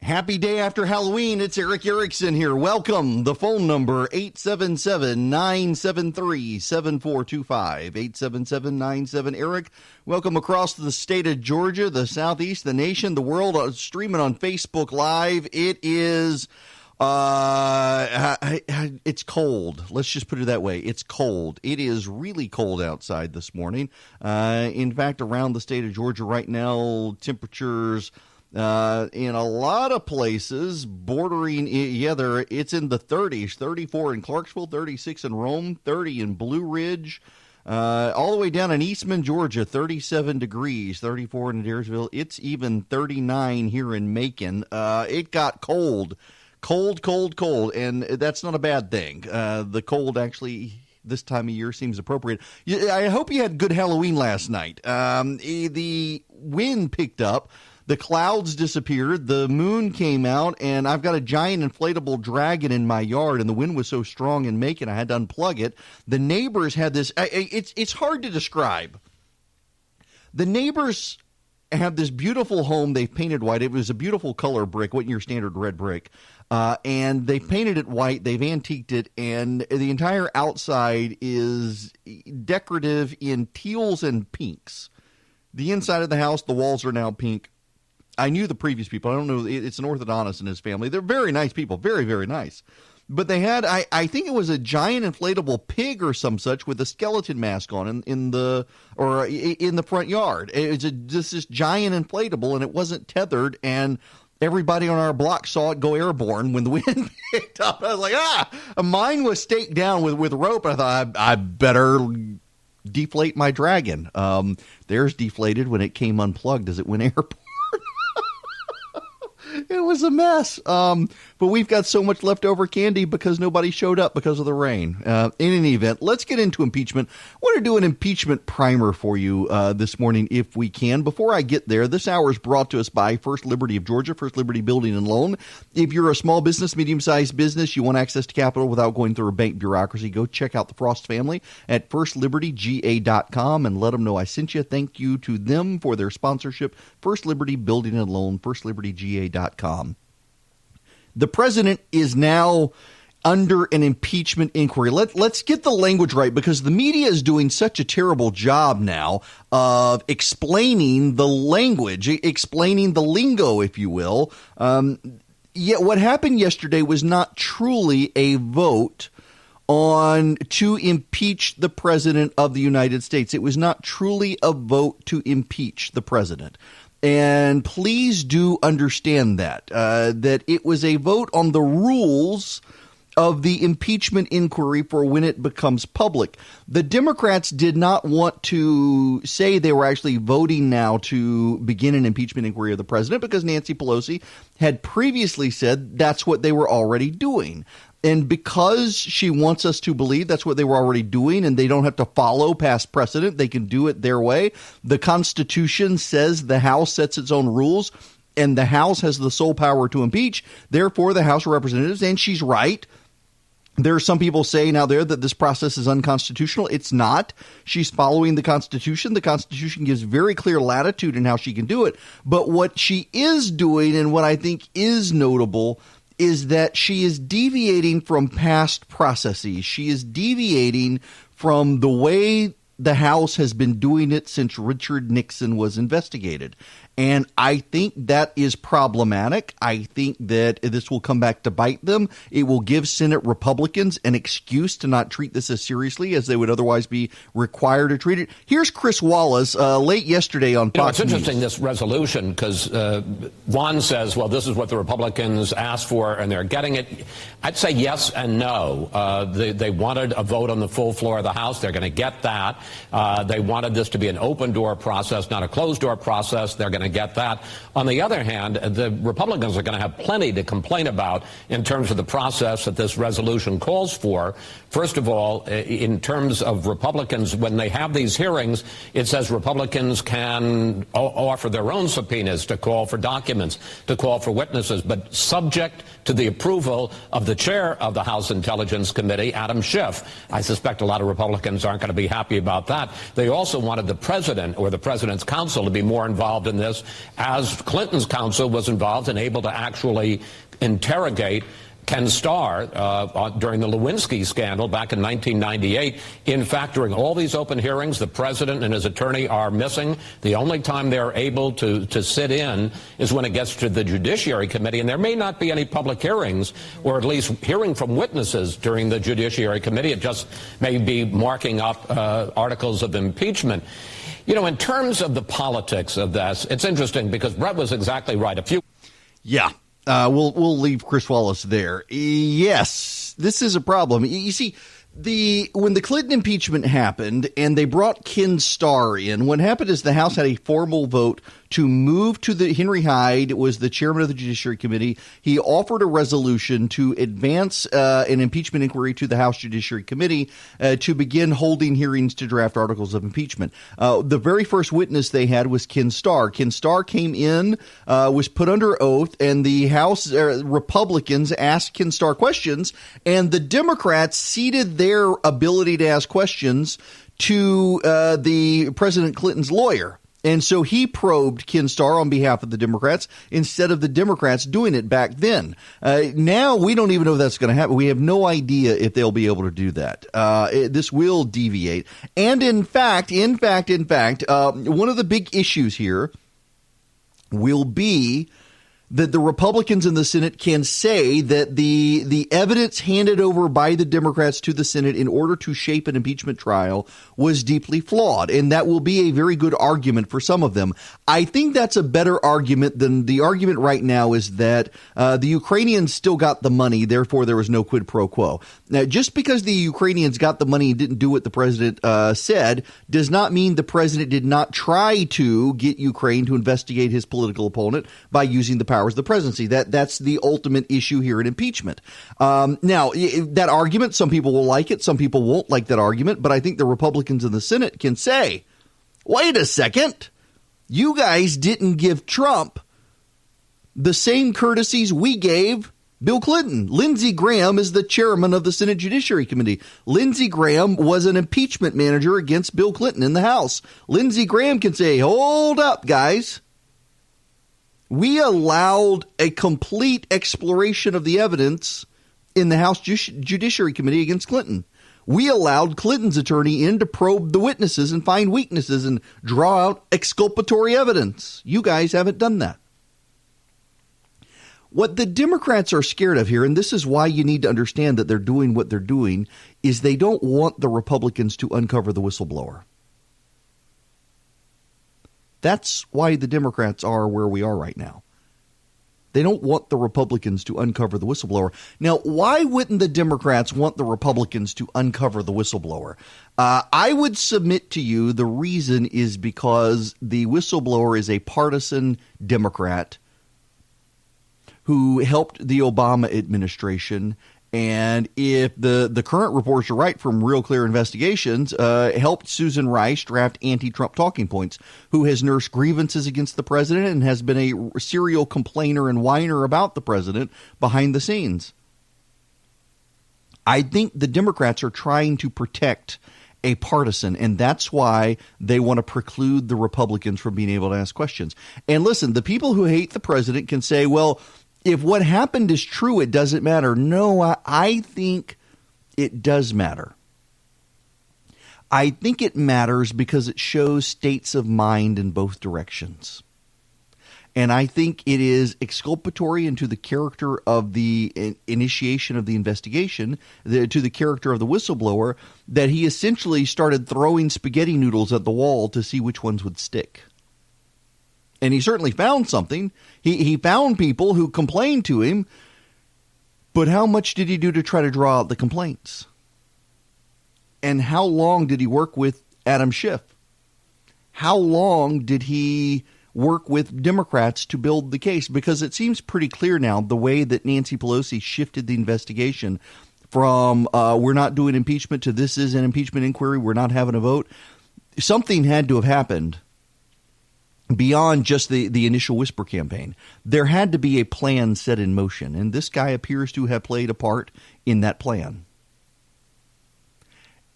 Happy day after Halloween. It's Eric Erickson here. Welcome. The phone number, 877-973-7425. 877-97-ERIC. Welcome across the state of Georgia, the Southeast, the nation, the world, streaming on Facebook Live. It is, it's cold. Let's just put it that way. It's cold. It is really cold outside this morning. In fact, around the state of Georgia right now, temperatures in a lot of places bordering, it's in the 30s, 34 in Clarksville, 36 in Rome, 30 in Blue Ridge, all the way down in Eastman, Georgia, 37 degrees, 34 in Adairsville. It's even 39 here in Macon. It got cold, and that's not a bad thing. The cold actually this time of year seems appropriate. I hope you had good Halloween last night. The wind picked up. The clouds disappeared, the moon came out, and I've got a giant inflatable dragon in my yard, and the wind was so strong in Macon I had to unplug it. The neighbors had this, it's hard to describe. The neighbors have this beautiful home they've painted white. It was a beautiful color brick, wasn't your standard red brick. And they painted it white, they've antiqued it, and the entire outside is decorative in teals and pinks. The inside of the house, the walls are now pink. I knew the previous people. I don't know. It's an orthodontist and his family. They're very nice people. Very, very nice. But they had, I think it was a giant inflatable pig or some such with a skeleton mask on in the front yard. It's just this giant inflatable, and it wasn't tethered, and everybody on our block saw it go airborne when the wind picked up. I was like, mine was staked down with rope. I thought, I better deflate my dragon. Theirs deflated when it came unplugged as it went airborne. It was a mess. But we've got so much leftover candy because nobody showed up because of the rain. In any event, let's get into impeachment. I want to do an impeachment primer for you this morning if we can. Before I get there, this hour is brought to us by First Liberty of Georgia, First Liberty Building and Loan. If you're a small business, medium-sized business, you want access to capital without going through a bank bureaucracy, go check out the Frost family at firstlibertyga.com and let them know I sent you. Thank you to them for their sponsorship. First Liberty Building and Loan, firstlibertyga.com. The president is now under an impeachment inquiry. Let's get the language right, because the media is doing such a terrible job now of explaining the language, explaining the lingo, if you will. Yet what happened yesterday was not truly a vote to impeach the president of the United States. It was not truly a vote to impeach the president. And please do understand that it was a vote on the rules of the impeachment inquiry for when it becomes public. The Democrats did not want to say they were actually voting now to begin an impeachment inquiry of the president because Nancy Pelosi had previously said that's what they were already doing. And because she wants us to believe that's what they were already doing and they don't have to follow past precedent, they can do it their way. The Constitution says the House sets its own rules and the House has the sole power to impeach. Therefore, the House of Representatives, and she's right. There are some people saying out there that this process is unconstitutional. It's not. She's following the Constitution. The Constitution gives very clear latitude in how she can do it. But what she is doing, and what I think is notable, is that she is deviating from past processes. She is deviating from the way the House has been doing it since Richard Nixon was investigated. And I think that is problematic. I think that this will come back to bite them. It will give Senate Republicans an excuse to not treat this as seriously as they would otherwise be required to treat it. Here's Chris Wallace late yesterday on Fox News. It's interesting, this resolution, because Juan says, well, this is what the Republicans asked for, and they're getting it. I'd say yes and no. They wanted a vote on the full floor of the House. They're going to get that. They wanted this to be an open-door process, not a closed-door process. They're going to get that. On the other hand, the Republicans are going to have plenty to complain about in terms of the process that this resolution calls for. First of all, in terms of Republicans, when they have these hearings, it says Republicans can offer their own subpoenas to call for documents, to call for witnesses, but subject to the approval of the chair of the House Intelligence Committee, Adam Schiff. I suspect a lot of Republicans aren't going to be happy about that. They also wanted the president or the president's counsel to be more involved in this. this, as Clinton's counsel was involved and able to actually interrogate Ken Starr during the Lewinsky scandal back in 1998. In fact, during all these open hearings, the president and his attorney are missing. The only time they're able to sit in is when it gets to the Judiciary Committee, and there may not be any public hearings, or at least hearing from witnesses during the Judiciary Committee. It just may be marking up articles of impeachment. You know, in terms of the politics of this, it's interesting because Brett was exactly right. Yeah. We'll leave Chris Wallace there. Yes, this is a problem. You see, when the Clinton impeachment happened and they brought Ken Starr in, what happened is the House had a formal vote to move to Henry Hyde was the chairman of the Judiciary Committee. He offered a resolution to advance an impeachment inquiry to the House Judiciary Committee to begin holding hearings to draft articles of impeachment. The very first witness they had was Ken Starr. Ken Starr came in, was put under oath, and the House Republicans asked Ken Starr questions, and the Democrats ceded their ability to ask questions to the President Clinton's lawyer. And so he probed Ken Starr on behalf of the Democrats instead of the Democrats doing it back then. Now we don't even know if that's going to happen. We have no idea if they'll be able to do that. This will deviate. And in fact, one of the big issues here will be that the Republicans in the Senate can say that the evidence handed over by the Democrats to the Senate in order to shape an impeachment trial was deeply flawed. And that will be a very good argument for some of them. I think that's a better argument than the argument right now is that the Ukrainians still got the money, therefore there was no quid pro quo. Now, just because the Ukrainians got the money and didn't do what the president said does not mean the president did not try to get Ukraine to investigate his political opponent by using the powers of the presidency. That's the ultimate issue here in impeachment. Now, that argument, some people will like it, some people won't like that argument, but I think the Republicans in the Senate can say, wait a second, you guys didn't give Trump the same courtesies we gave Bill Clinton. Lindsey Graham is the chairman of the Senate Judiciary Committee. Lindsey Graham was an impeachment manager against Bill Clinton in the House. Lindsey Graham can say, hold up, guys. We allowed a complete exploration of the evidence in the House Judiciary Committee against Clinton. We allowed Clinton's attorney in to probe the witnesses and find weaknesses and draw out exculpatory evidence. You guys haven't done that. What the Democrats are scared of here, and this is why you need to understand that they're doing what they're doing, is they don't want the Republicans to uncover the whistleblower. That's why the Democrats are where we are right now. They don't want the Republicans to uncover the whistleblower. Now, why wouldn't the Democrats want the Republicans to uncover the whistleblower? I would submit to you the reason is because the whistleblower is a partisan Democrat who helped the Obama administration. And if the current reports are right from Real Clear Investigations, helped Susan Rice draft anti-Trump talking points, who has nursed grievances against the president and has been a serial complainer and whiner about the president behind the scenes. I think the Democrats are trying to protect a partisan, and that's why they want to preclude the Republicans from being able to ask questions. And listen, the people who hate the president can say, well, if what happened is true, it doesn't matter. No, I think it does matter. I think it matters because it shows states of mind in both directions. And I think it is exculpatory into the character of the initiation of the investigation, to the character of the whistleblower, that he essentially started throwing spaghetti noodles at the wall to see which ones would stick. And he certainly found something. He found people who complained to him. But how much did he do to try to draw out the complaints? And how long did he work with Adam Schiff? How long did he work with Democrats to build the case? Because it seems pretty clear now the way that Nancy Pelosi shifted the investigation from we're not doing impeachment to this is an impeachment inquiry, we're not having a vote. Something had to have happened beyond just the initial whisper campaign. There had to be a plan set in motion, and this guy appears to have played a part in that plan.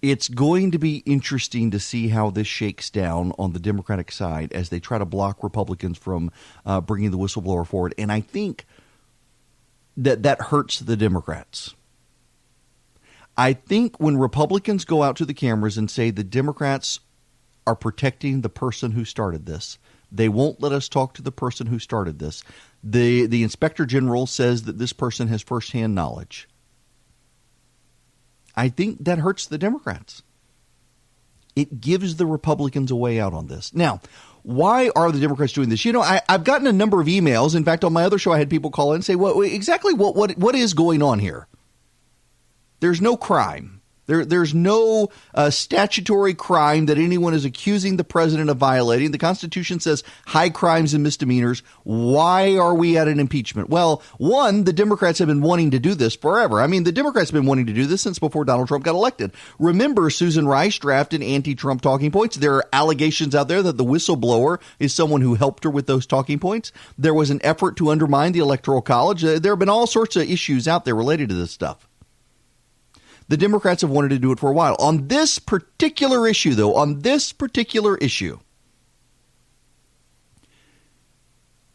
It's going to be interesting to see how this shakes down on the Democratic side as they try to block Republicans from bringing the whistleblower forward. And I think that hurts the Democrats. I think when Republicans go out to the cameras and say the Democrats are protecting the person who started this, they won't let us talk to the person who started this. The Inspector General says that this person has firsthand knowledge. I think that hurts the Democrats. It gives the Republicans a way out on this. Now, why are the Democrats doing this? You know, I've gotten a number of emails. In fact, on my other show, I had people call in and say, well, exactly what is going on here? There's no crime. There's no statutory crime that anyone is accusing the president of violating. The Constitution says high crimes and misdemeanors. Why are we at an impeachment? Well, one, the Democrats have been wanting to do this forever. I mean, the Democrats have been wanting to do this since before Donald Trump got elected. Remember, Susan Rice drafted anti-Trump talking points. There are allegations out there that the whistleblower is someone who helped her with those talking points. There was an effort to undermine the Electoral College. There have been all sorts of issues out there related to this stuff. The Democrats have wanted to do it for a while. On this particular issue, though,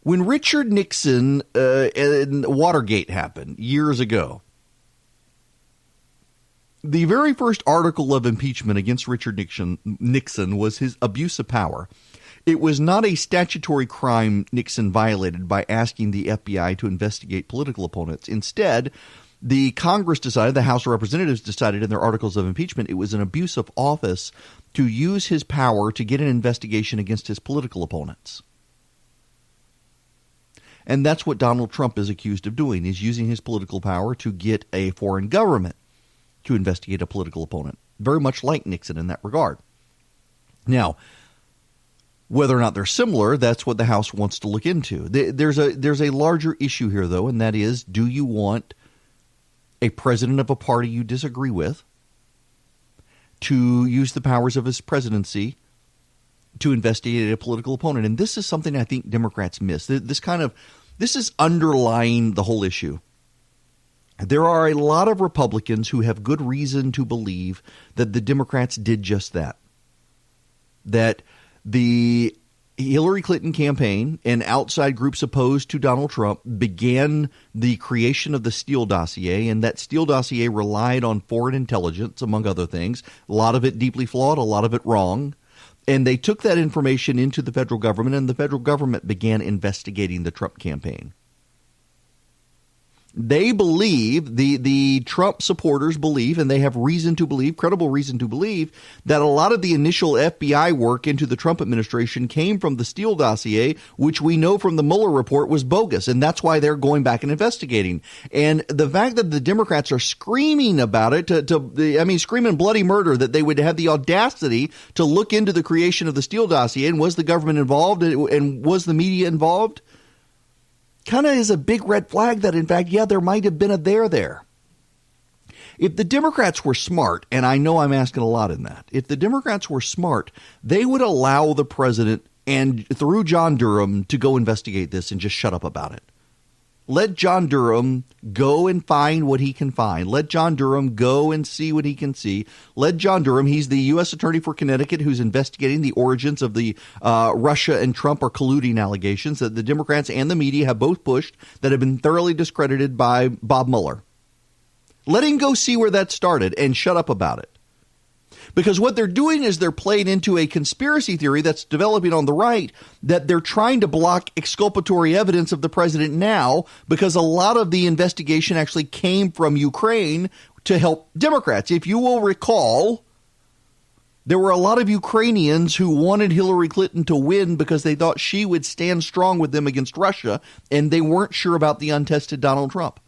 when Richard Nixon and Watergate happened years ago, the very first article of impeachment against Richard Nixon was his abuse of power. It was not a statutory crime Nixon violated by asking the FBI to investigate political opponents. Instead, the Congress decided, the House of Representatives decided in their articles of impeachment, it was an abuse of office to use his power to get an investigation against his political opponents. And that's what Donald Trump is accused of doing, is using his political power to get a foreign government to investigate a political opponent. Very much like Nixon in that regard. Now, whether or not they're similar, that's what the House wants to look into. There's a larger issue here, though, and that is, do you want a president of a party you disagree with to use the powers of his presidency to investigate a political opponent? And this is something I think Democrats miss. This is underlying the whole issue. There are a lot of Republicans who have good reason to believe that the Democrats did just that. That the Hillary Clinton campaign and outside groups opposed to Donald Trump began the creation of the Steele dossier, and that Steele dossier relied on foreign intelligence, among other things. A lot of it deeply flawed, a lot of it wrong. And they took that information into the federal government, and the federal government began investigating the Trump campaign. They believe, the Trump supporters believe, and they have reason to believe, credible reason to believe, that a lot of the initial FBI work into the Trump administration came from the Steele dossier, which we know from the Mueller report was bogus. And that's why they're going back and investigating. And the fact that the Democrats are screaming about it, screaming bloody murder, that they would have the audacity to look into the creation of the Steele dossier, and was the government involved, and was the media involved, kind of is a big red flag that, in fact, there might have been a there. If the Democrats were smart, and I know I'm asking a lot in that, if the Democrats were smart, they would allow the president and through John Durham to go investigate this and just shut up about it. Let John Durham go and find what he can find. Let John Durham go and see what he can see. Let John Durham, he's the U.S. Attorney for Connecticut who's investigating the origins of the Russia and Trump are colluding allegations that the Democrats and the media have both pushed that have been thoroughly discredited by Bob Mueller. Let him go see where that started and shut up about it. Because what they're doing is they're playing into a conspiracy theory that's developing on the right, that they're trying to block exculpatory evidence of the president now because a lot of the investigation actually came from Ukraine to help Democrats. If you will recall, there were a lot of Ukrainians who wanted Hillary Clinton to win because they thought she would stand strong with them against Russia, and they weren't sure about the untested Donald Trump.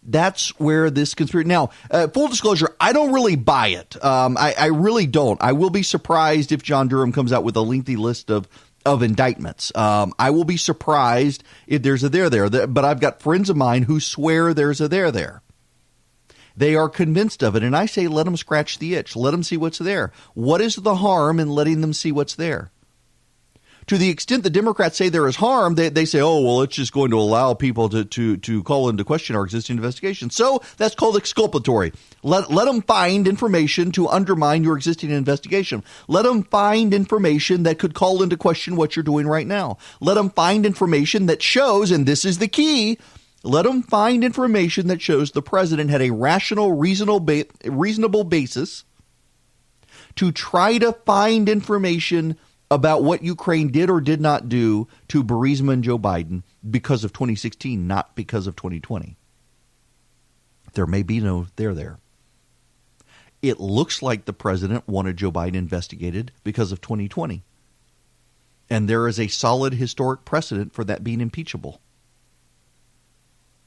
That's where this conspiracy. Now, full disclosure, I don't really buy it. I really don't. I will be surprised if John Durham comes out with a lengthy list of indictments. I will be surprised if there's a there. But I've got friends of mine who swear there's a there. They are convinced of it. And I say, let them scratch the itch. Let them see what's there. What is the harm in letting them see what's there? To the extent the Democrats say there is harm, they say, oh, well, it's just going to allow people to call into question our existing investigation. So that's called exculpatory. Let them find information to undermine your existing investigation. Let them find information that could call into question what you're doing right now. Let them find information that shows, and this is the key, let them find information that shows the president had a rational, reasonable basis to try to find information about what Ukraine did or did not do to Burisma and Joe Biden because of 2016, not because of 2020. There may be no there. It looks like the president wanted Joe Biden investigated because of 2020. And there is a solid historic precedent for that being impeachable.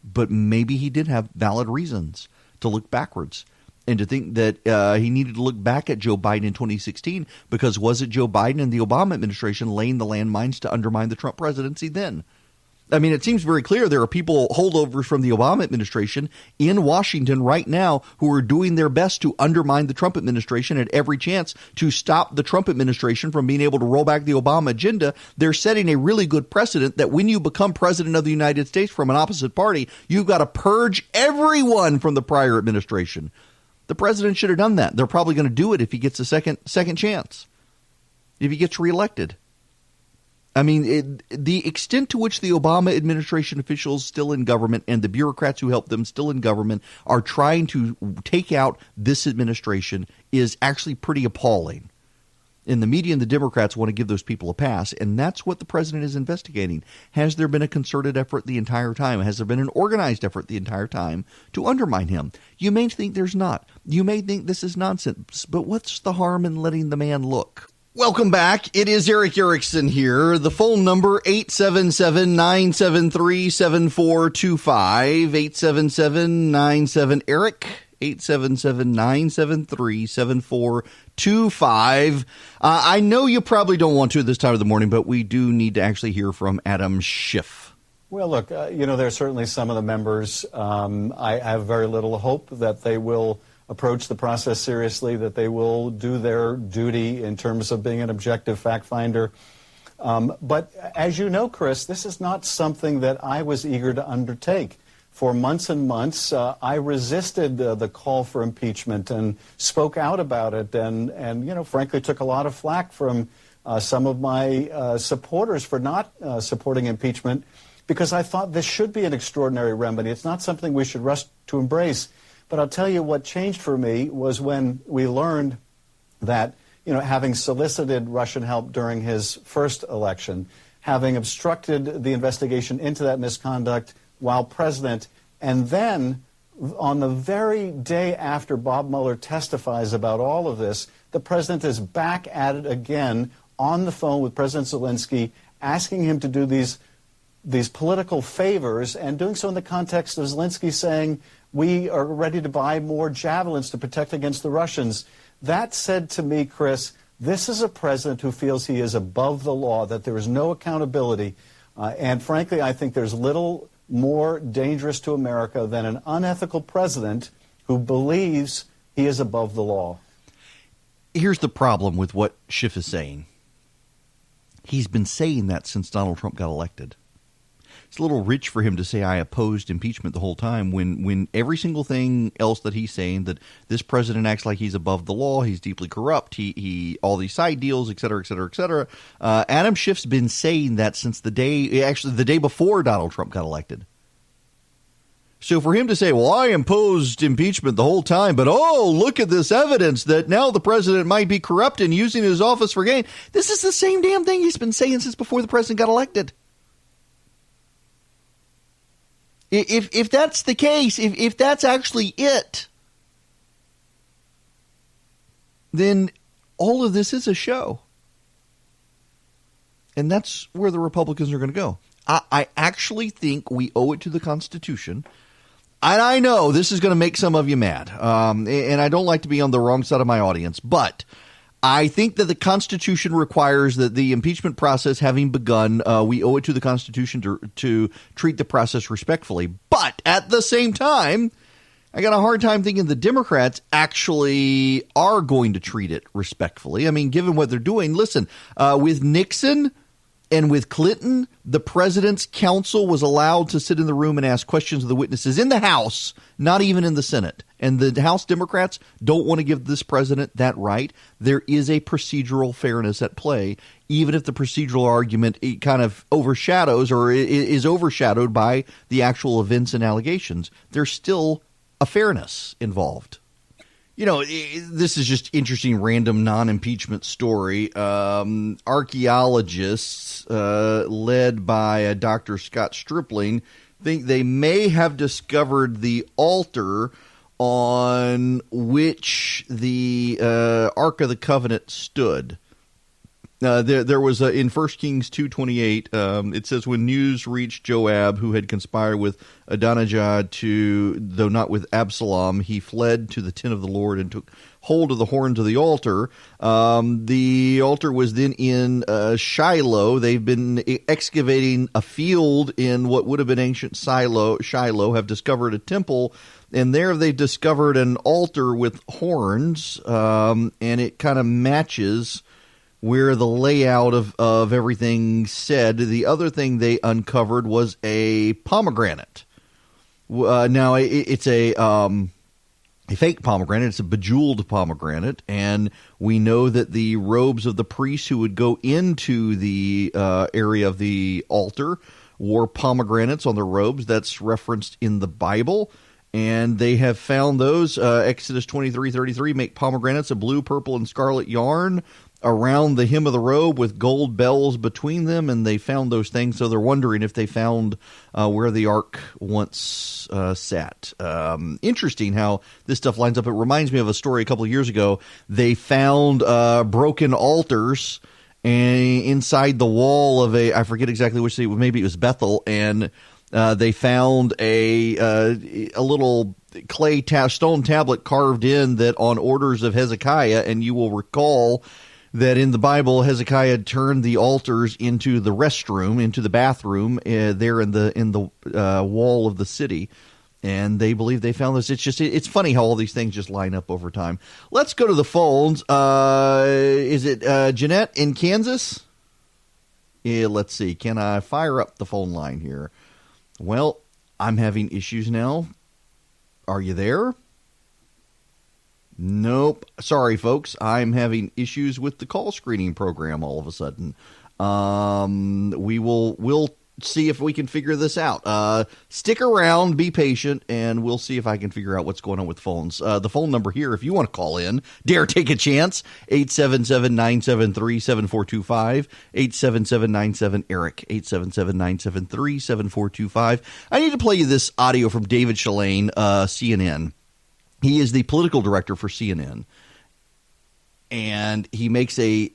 But maybe he did have valid reasons to look backwards and to think that he needed to look back at Joe Biden in 2016 because was it Joe Biden and the Obama administration laying the landmines to undermine the Trump presidency then? I mean, it seems very clear there are people, holdovers from the Obama administration in Washington right now who are doing their best to undermine the Trump administration at every chance to stop the Trump administration from being able to roll back the Obama agenda. They're setting a really good precedent that when you become president of the United States from an opposite party, you've got to purge everyone from the prior administration. The president should have done that. They're probably going to do it if he gets a second chance, if he gets reelected. I mean, the extent to which the Obama administration officials still in government and the bureaucrats who help them still in government are trying to take out this administration is actually pretty appalling. And the media and the Democrats want to give those people a pass, and that's what the president is investigating. Has there been a concerted effort the entire time? Has there been an organized effort the entire time to undermine him? You may think there's not. You may think this is nonsense, but what's the harm in letting the man look? Welcome back. It is Eric Erickson here. The phone number, 877-973-7425, 877-97-ERIC, 877-973-7425. I know you probably don't want to at this time of the morning, but we do need to actually hear from Adam Schiff. Well, look, there's certainly some of the members. I have very little hope that they will approach the process seriously, that they will do their duty in terms of being an objective fact finder. But as you know, Chris, this is not something that I was eager to undertake. For months and months, I resisted the call for impeachment and spoke out about it and frankly, took a lot of flack from some of my supporters for not supporting impeachment because I thought this should be an extraordinary remedy. It's not something we should rush to embrace. But I'll tell you what changed for me was when we learned that, having solicited Russian help during his first election, having obstructed the investigation into that misconduct while president, and then on the very day after Bob Mueller testifies about all of this, the president is back at it again on the phone with President Zelensky, asking him to do these political favors and doing so in the context of Zelensky saying, we are ready to buy more javelins to protect against the Russians. That said to me, Chris, this is a president who feels he is above the law, that there is no accountability. And frankly, I think there's little more dangerous to America than an unethical president who believes he is above the law. Here's the problem with what Schiff is saying. He's been saying that since Donald Trump got elected. It's a little rich for him to say I opposed impeachment the whole time when every single thing else that he's saying, that this president acts like he's above the law, he's deeply corrupt, he all these side deals, et cetera, et cetera, et cetera. Adam Schiff's been saying that since the day before Donald Trump got elected. So for him to say, well, I opposed impeachment the whole time, but look at this evidence that now the president might be corrupt and using his office for gain. This is the same damn thing he's been saying since before the president got elected. If that's the case, if that's actually it, then all of this is a show. And that's where the Republicans are going to go. I actually think we owe it to the Constitution. And I know this is going to make some of you mad. And I don't like to be on the wrong side of my audience, but I think that the Constitution requires that the impeachment process having begun, we owe it to the Constitution to treat the process respectfully. But at the same time, I got a hard time thinking the Democrats actually are going to treat it respectfully. I mean, given what they're doing, listen, with Nixon, And with Clinton, the president's counsel was allowed to sit in the room and ask questions of the witnesses in the House, not even in the Senate. And the House Democrats don't want to give this president that right. There is a procedural fairness at play, even if the procedural argument it kind of overshadows or is overshadowed by the actual events and allegations. There's still a fairness involved. You know, this is just interesting, random, non-impeachment story. Archaeologists, led by Dr. Scott Stripling, think they may have discovered the altar on which the Ark of the Covenant stood. There was in 1 Kings 2:28, it says, when news reached Joab, who had conspired with Adonijah though not with Absalom, he fled to the tent of the Lord and took hold of the horns of the altar. The altar was then in Shiloh. They've been excavating a field in what would have been ancient Shiloh, have discovered a temple, and there they've discovered an altar with horns, and it kind of matches where the layout of everything said. The other thing they uncovered was a pomegranate. Now, it's a fake pomegranate. It's a bejeweled pomegranate, and we know that the robes of the priests who would go into the area of the altar wore pomegranates on their robes. That's referenced in the Bible, and they have found those. Exodus 23:33 make pomegranates of blue, purple, and scarlet yarn around the hem of the robe with gold bells between them, and they found those things. So they're wondering if they found where the ark once sat. Interesting how this stuff lines up. It reminds me of a story a couple of years ago. They found broken altars and inside the wall of I forget exactly which city, maybe it was Bethel, and they found a little clay stone tablet carved in that on orders of Hezekiah, and you will recall that in the Bible, Hezekiah turned the altars into the restroom, into the bathroom there in the wall of the city, and they believe they found this. It's funny how all these things just line up over time. Let's go to the phones. Is it Jeanette in Kansas? Yeah, let's see. Can I fire up the phone line here? Well, I'm having issues now. Are you there? Nope. Sorry, folks. I'm having issues with the call screening program all of a sudden. We'll see if we can figure this out. Stick around, be patient, and we'll see if I can figure out what's going on with phones. The phone number here, if you want to call in, dare take a chance, 877-973-7425, 877-97-ERIC, 877-973-7425. I need to play you this audio from David Shalane, CNN. He is the political director for CNN, and he makes a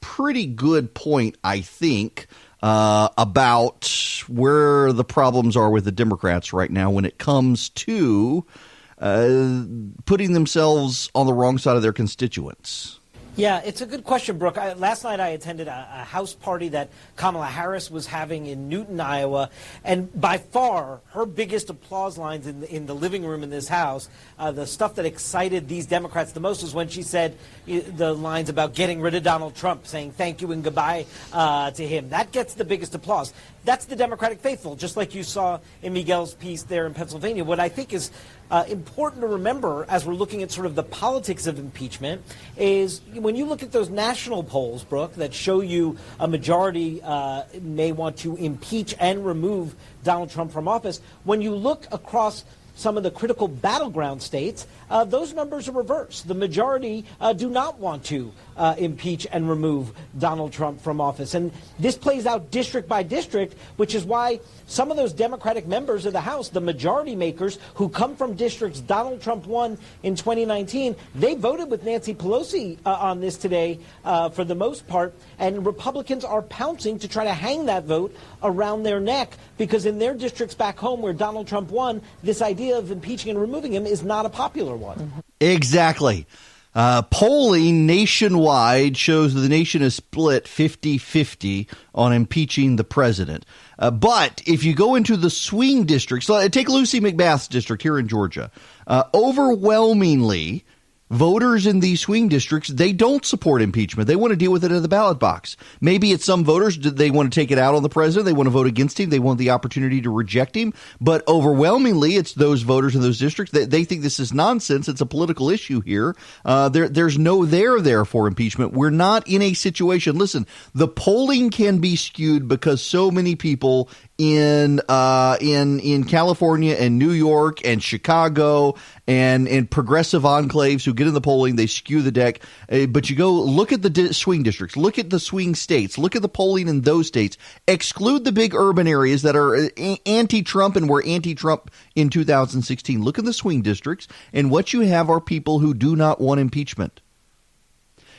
pretty good point, I think, about where the problems are with the Democrats right now when it comes to putting themselves on the wrong side of their constituents. Yeah, it's a good question, Brooke. Last night I attended a house party that Kamala Harris was having in Newton, Iowa, and by far her biggest applause lines in the living room in this house, the stuff that excited these Democrats the most was when she said the lines about getting rid of Donald Trump, saying thank you and goodbye to him. That gets the biggest applause. That's the Democratic faithful, just like you saw in Miguel's piece there in Pennsylvania. What I think is important to remember as we're looking at sort of the politics of impeachment is when you look at those national polls, Brooke, that show you a majority may want to impeach and remove Donald Trump from office, when you look across some of the critical battleground states, those numbers are reversed. The majority do not want to impeach and remove Donald Trump from office. And this plays out district by district, which is why some of those Democratic members of the House, the majority makers who come from districts Donald Trump won in 2019, they voted with Nancy Pelosi on this today for the most part. And Republicans are pouncing to try to hang that vote around their neck because in their districts back home where Donald Trump won, this idea of impeaching and removing him is not a popular one. Exactly. Polling nationwide shows that the nation is split 50-50 on impeaching the president. But if you go into the swing districts, take Lucy McBath's district here in Georgia, overwhelmingly Voters in these swing districts, they don't support impeachment. They want to deal with it in the ballot box. Maybe it's some voters, they want to take it out on the president. They want to vote against him. They want the opportunity to reject him. But overwhelmingly, it's those voters in those districts that they think this is nonsense. It's a political issue here. There's no there for impeachment. We're not in a situation. Listen, the polling can be skewed because so many people in California and New York and Chicago and progressive enclaves who get in the polling, they skew the deck. But you go look at the swing districts, look at the swing states, look at the polling in those states, exclude the big urban areas that are anti-Trump and were anti-Trump in 2016. Look at the swing districts, and what you have are people who do not want impeachment.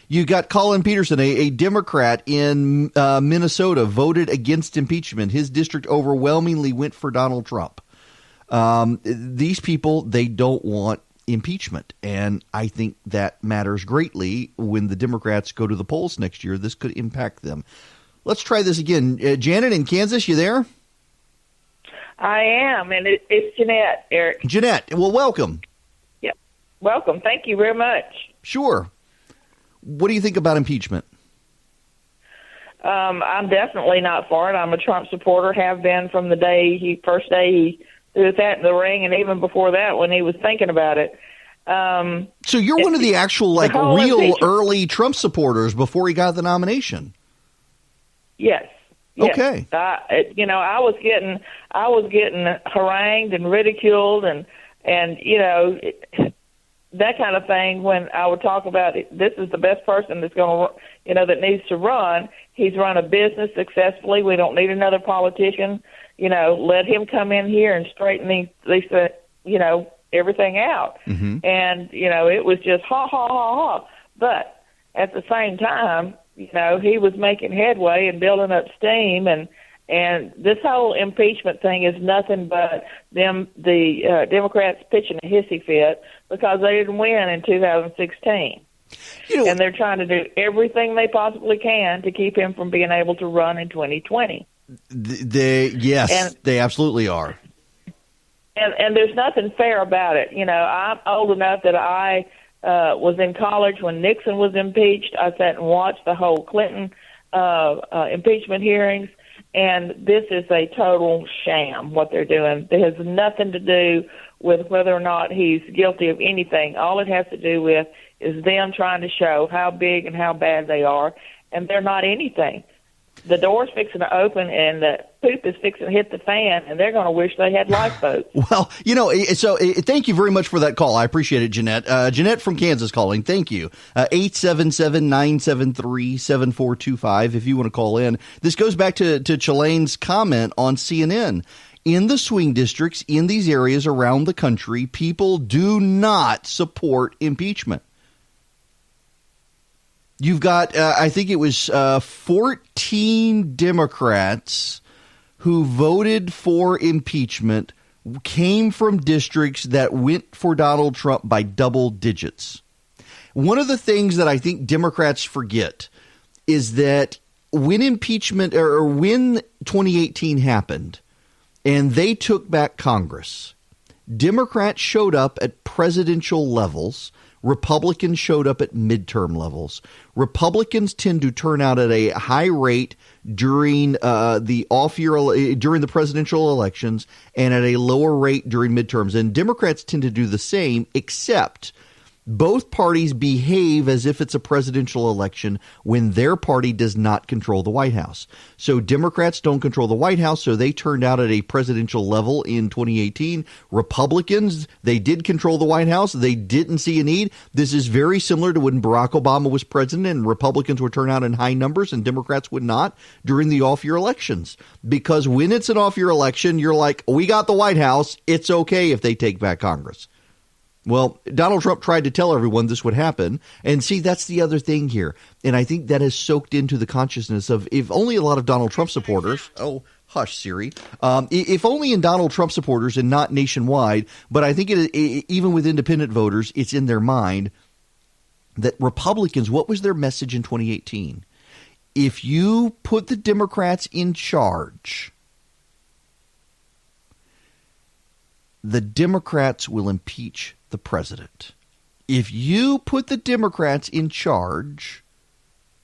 You got Colin Peterson, a Democrat in Minnesota, voted against impeachment. His district overwhelmingly went for Donald Trump. These people, they don't want impeachment. And I think that matters greatly when the Democrats go to the polls next year. This could impact them. Let's try this again. Janet in Kansas, you there? I am, and it's Jeanette, Eric. Jeanette, well, welcome. Yep. Welcome. Thank you very much. Sure. What do you think about impeachment? I'm definitely not for it. I'm a Trump supporter, have been from the first day he threw his hat in the ring, and even before that when he was thinking about it. So you're one of the actual, real early Trump supporters before he got the nomination. Yes. Okay. I was getting harangued and ridiculed and that kind of thing when I would talk about this is the best person that's going to, that needs to run. He's run a business successfully. We don't need another politician. Let him come in here and straighten these everything out. Mm-hmm. And, it was just ha, ha, ha, ha. But at the same time, he was making headway and building up steam, and this whole impeachment thing is nothing but the Democrats pitching a hissy fit because they didn't win in 2016. And they're trying to do everything they possibly can to keep him from being able to run in 2020. They absolutely are. And there's nothing fair about it. I'm old enough that I was in college when Nixon was impeached. I sat and watched the whole Clinton impeachment hearings. And this is a total sham, what they're doing. It has nothing to do with whether or not he's guilty of anything. All it has to do with is them trying to show how big and how bad they are, and they're not anything. The door's fixing to open, and the poop is fixing to hit the fan, and they're going to wish they had lifeboats. Well, so thank you very much for that call. I appreciate it, Jeanette. Jeanette from Kansas calling. Thank you. 877-973-7425 if you want to call in. This goes back to Chalane's comment on CNN. In the swing districts, in these areas around the country, people do not support impeachment. You've got, I think it was 14 Democrats who voted for impeachment came from districts that went for Donald Trump by double digits. One of the things that I think Democrats forget is that when impeachment or when 2018 happened and they took back Congress, Democrats showed up at presidential levels. Republicans showed up at midterm levels. Republicans tend to turn out at a high rate during during the presidential elections and at a lower rate during midterms. And Democrats tend to do the same, except both parties behave as if it's a presidential election when their party does not control the White House. So Democrats don't control the White House, so they turned out at a presidential level in 2018. Republicans, they did control the White House. They didn't see a need. This is very similar to when Barack Obama was president and Republicans would turn out in high numbers and Democrats would not during the off-year elections. Because when it's an off-year election, you're like, we got the White House. It's okay if they take back Congress. Well, Donald Trump tried to tell everyone this would happen. And see, that's the other thing here. And I think that has soaked into the consciousness of if only a lot of Donald Trump supporters. Oh, hush, Siri. If only in Donald Trump supporters and not nationwide. But I think even with independent voters, it's in their mind that Republicans, what was their message in 2018? If you put the Democrats in charge, the Democrats will impeach the president. If you put the Democrats in charge,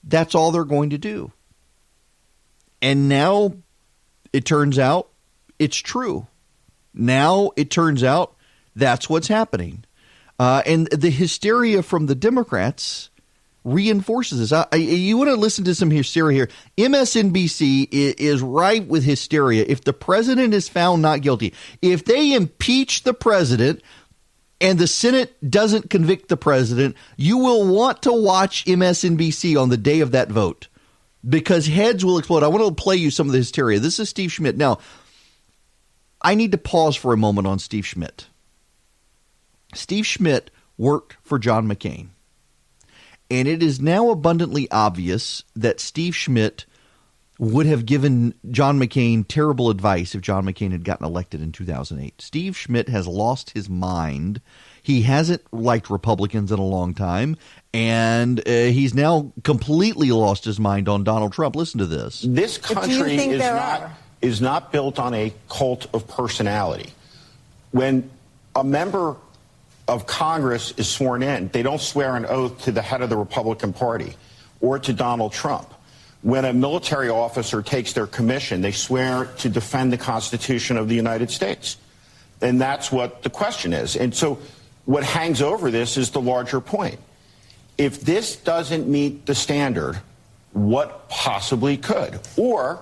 that's all they're going to do. And now it turns out it's true. Now it turns out that's what's happening. And the hysteria from the Democrats reinforces this. You want to listen to some hysteria here. MSNBC is rife with hysteria. If the president is found not guilty, if they impeach the president and the Senate doesn't convict the president, you will want to watch MSNBC on the day of that vote because heads will explode. I want to play you some of the hysteria. This is Steve Schmidt. Now, I need to pause for a moment on Steve Schmidt. Steve Schmidt worked for John McCain. And it is now abundantly obvious that Steve Schmidt would have given John McCain terrible advice if John McCain had gotten elected in 2008. Steve Schmidt has lost his mind. He hasn't liked Republicans in a long time, and he's now completely lost his mind on Donald Trump. Listen to this. This country is not built on a cult of personality. When a member of Congress is sworn in, they don't swear an oath to the head of the Republican Party or to Donald Trump. When a military officer takes their commission, they swear to defend the Constitution of the United States. And that's what the question is. And so what hangs over this is the larger point. If this doesn't meet the standard, what possibly could? Or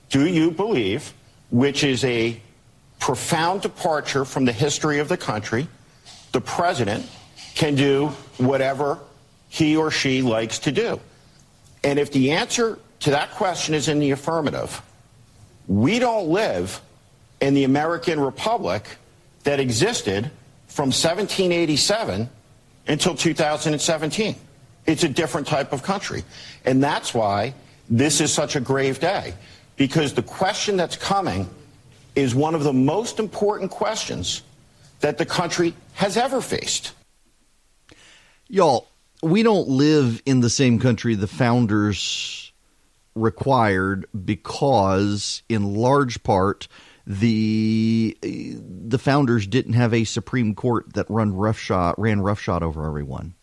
do you believe, which is a profound departure from the history of the country, the president can do whatever he or she likes to do? And if the answer to that question is in the affirmative, we don't live in the American Republic that existed from 1787 until 2017. It's a different type of country. And that's why this is such a grave day, because the question that's coming is one of the most important questions that the country has ever faced. Y'all, we don't live in the same country the founders required because, in large part, the founders didn't have a Supreme Court that ran roughshod over everyone.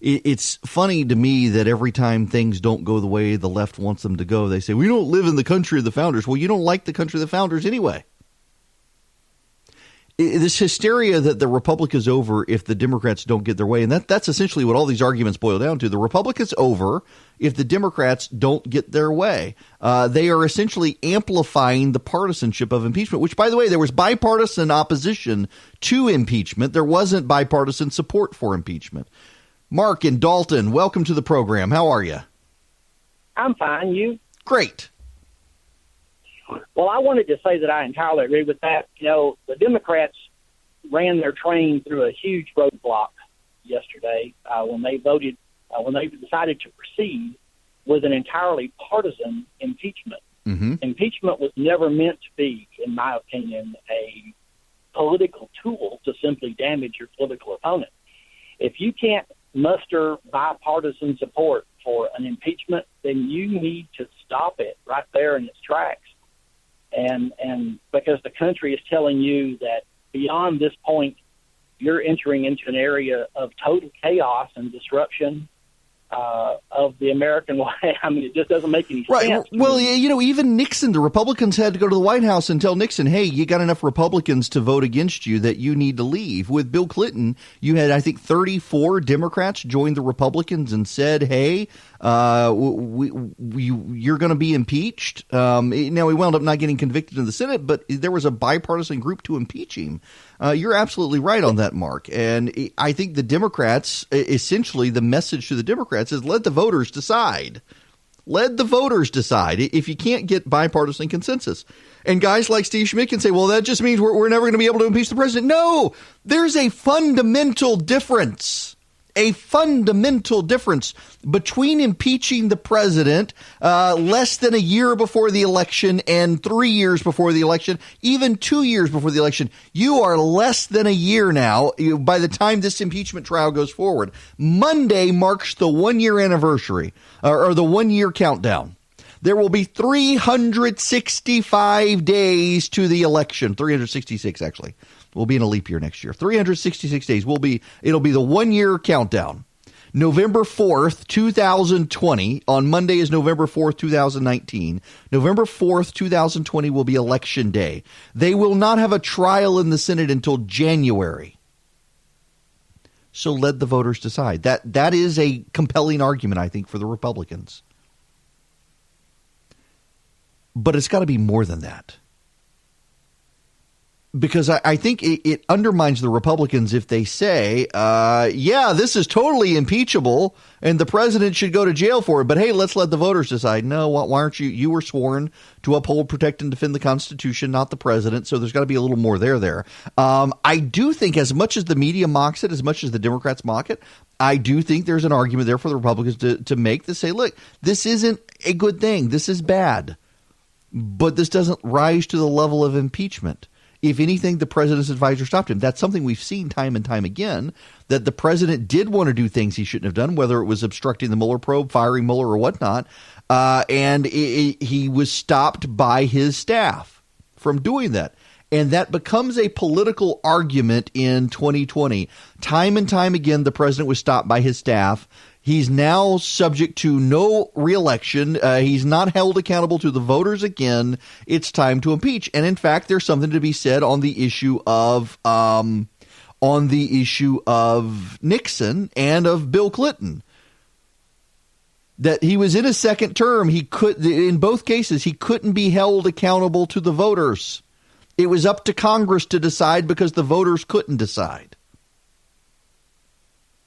It's funny to me that every time things don't go the way the left wants them to go, they say, we don't live in the country of the founders. Well, you don't like the country of the founders anyway. This hysteria that the Republic is over if the Democrats don't get their way, and that's essentially what all these arguments boil down to. The Republic is over if the Democrats don't get their way. They are essentially amplifying the partisanship of impeachment, which, by the way, there was bipartisan opposition to impeachment. There wasn't bipartisan support for impeachment. Mark in Dalton, welcome to the program. How are you? I'm fine. You? Great. Well, I wanted to say that I entirely agree with that. You know, the Democrats ran their train through a huge roadblock yesterday when they voted, when they decided to proceed with an entirely partisan impeachment. Mm-hmm. Impeachment was never meant to be, in my opinion, a political tool to simply damage your political opponent. If you can't muster bipartisan support for an impeachment, then you need to stop it right there in its tracks. And because the country is telling you that beyond this point, you're entering into an area of total chaos and disruption of the American way. I mean, it just doesn't make any sense. Well, you know, even Nixon, the Republicans had to go to the White House and tell Nixon, hey, you got enough Republicans to vote against you that you need to leave. With Bill Clinton, you had, I think, 34 Democrats joined the Republicans and said, hey, you're going to be impeached. Now, he wound up not getting convicted in the Senate, but there was a bipartisan group to impeach him. You're absolutely right on that, Mark. And I think the Democrats, essentially the message to the Democrats is let the voters decide. Let the voters decide if you can't get bipartisan consensus. And guys like Steve Schmidt can say, well, that just means we're never going to be able to impeach the president. No, there's a fundamental difference. A fundamental difference between impeaching the president less than a year before the election and 3 years before the election, even 2 years before the election. You are less than a year now by the time this impeachment trial goes forward. Monday marks the 1 year anniversary or the 1 year countdown. There will be 365 days to the election. 366, actually. We'll be in a leap year next year. 366 days. It'll be the 1 year countdown. November 4th, 2020. On Monday is November 4th, 2019. November 4th, 2020 will be election day. They will not have a trial in the Senate until January. So let the voters decide. That is a compelling argument, I think, for the Republicans. But it's got to be more than that. Because I think it undermines the Republicans if they say, yeah, this is totally impeachable and the president should go to jail for it. But, hey, let's let the voters decide. No, why aren't you? You were sworn to uphold, protect, and defend the Constitution, not the president. So there's got to be a little more there. I do think as much as the media mocks it, as much as the Democrats mock it, I do think there's an argument there for the Republicans to make to say, look, this isn't a good thing. This is bad. But this doesn't rise to the level of impeachment. If anything, the president's advisor stopped him. That's something we've seen time and time again, that the president did want to do things he shouldn't have done, whether it was obstructing the Mueller probe, firing Mueller, or whatnot. And he was stopped by his staff from doing that. And that becomes a political argument in 2020. Time and time again, the president was stopped by his staff. He's now subject to no reelection. He's not held accountable to the voters again. It's time to impeach. And in fact, there's something to be said on the issue of Nixon and of Bill Clinton. That he was in a second term. In both cases, he couldn't be held accountable to the voters. It was up to Congress to decide because the voters couldn't decide.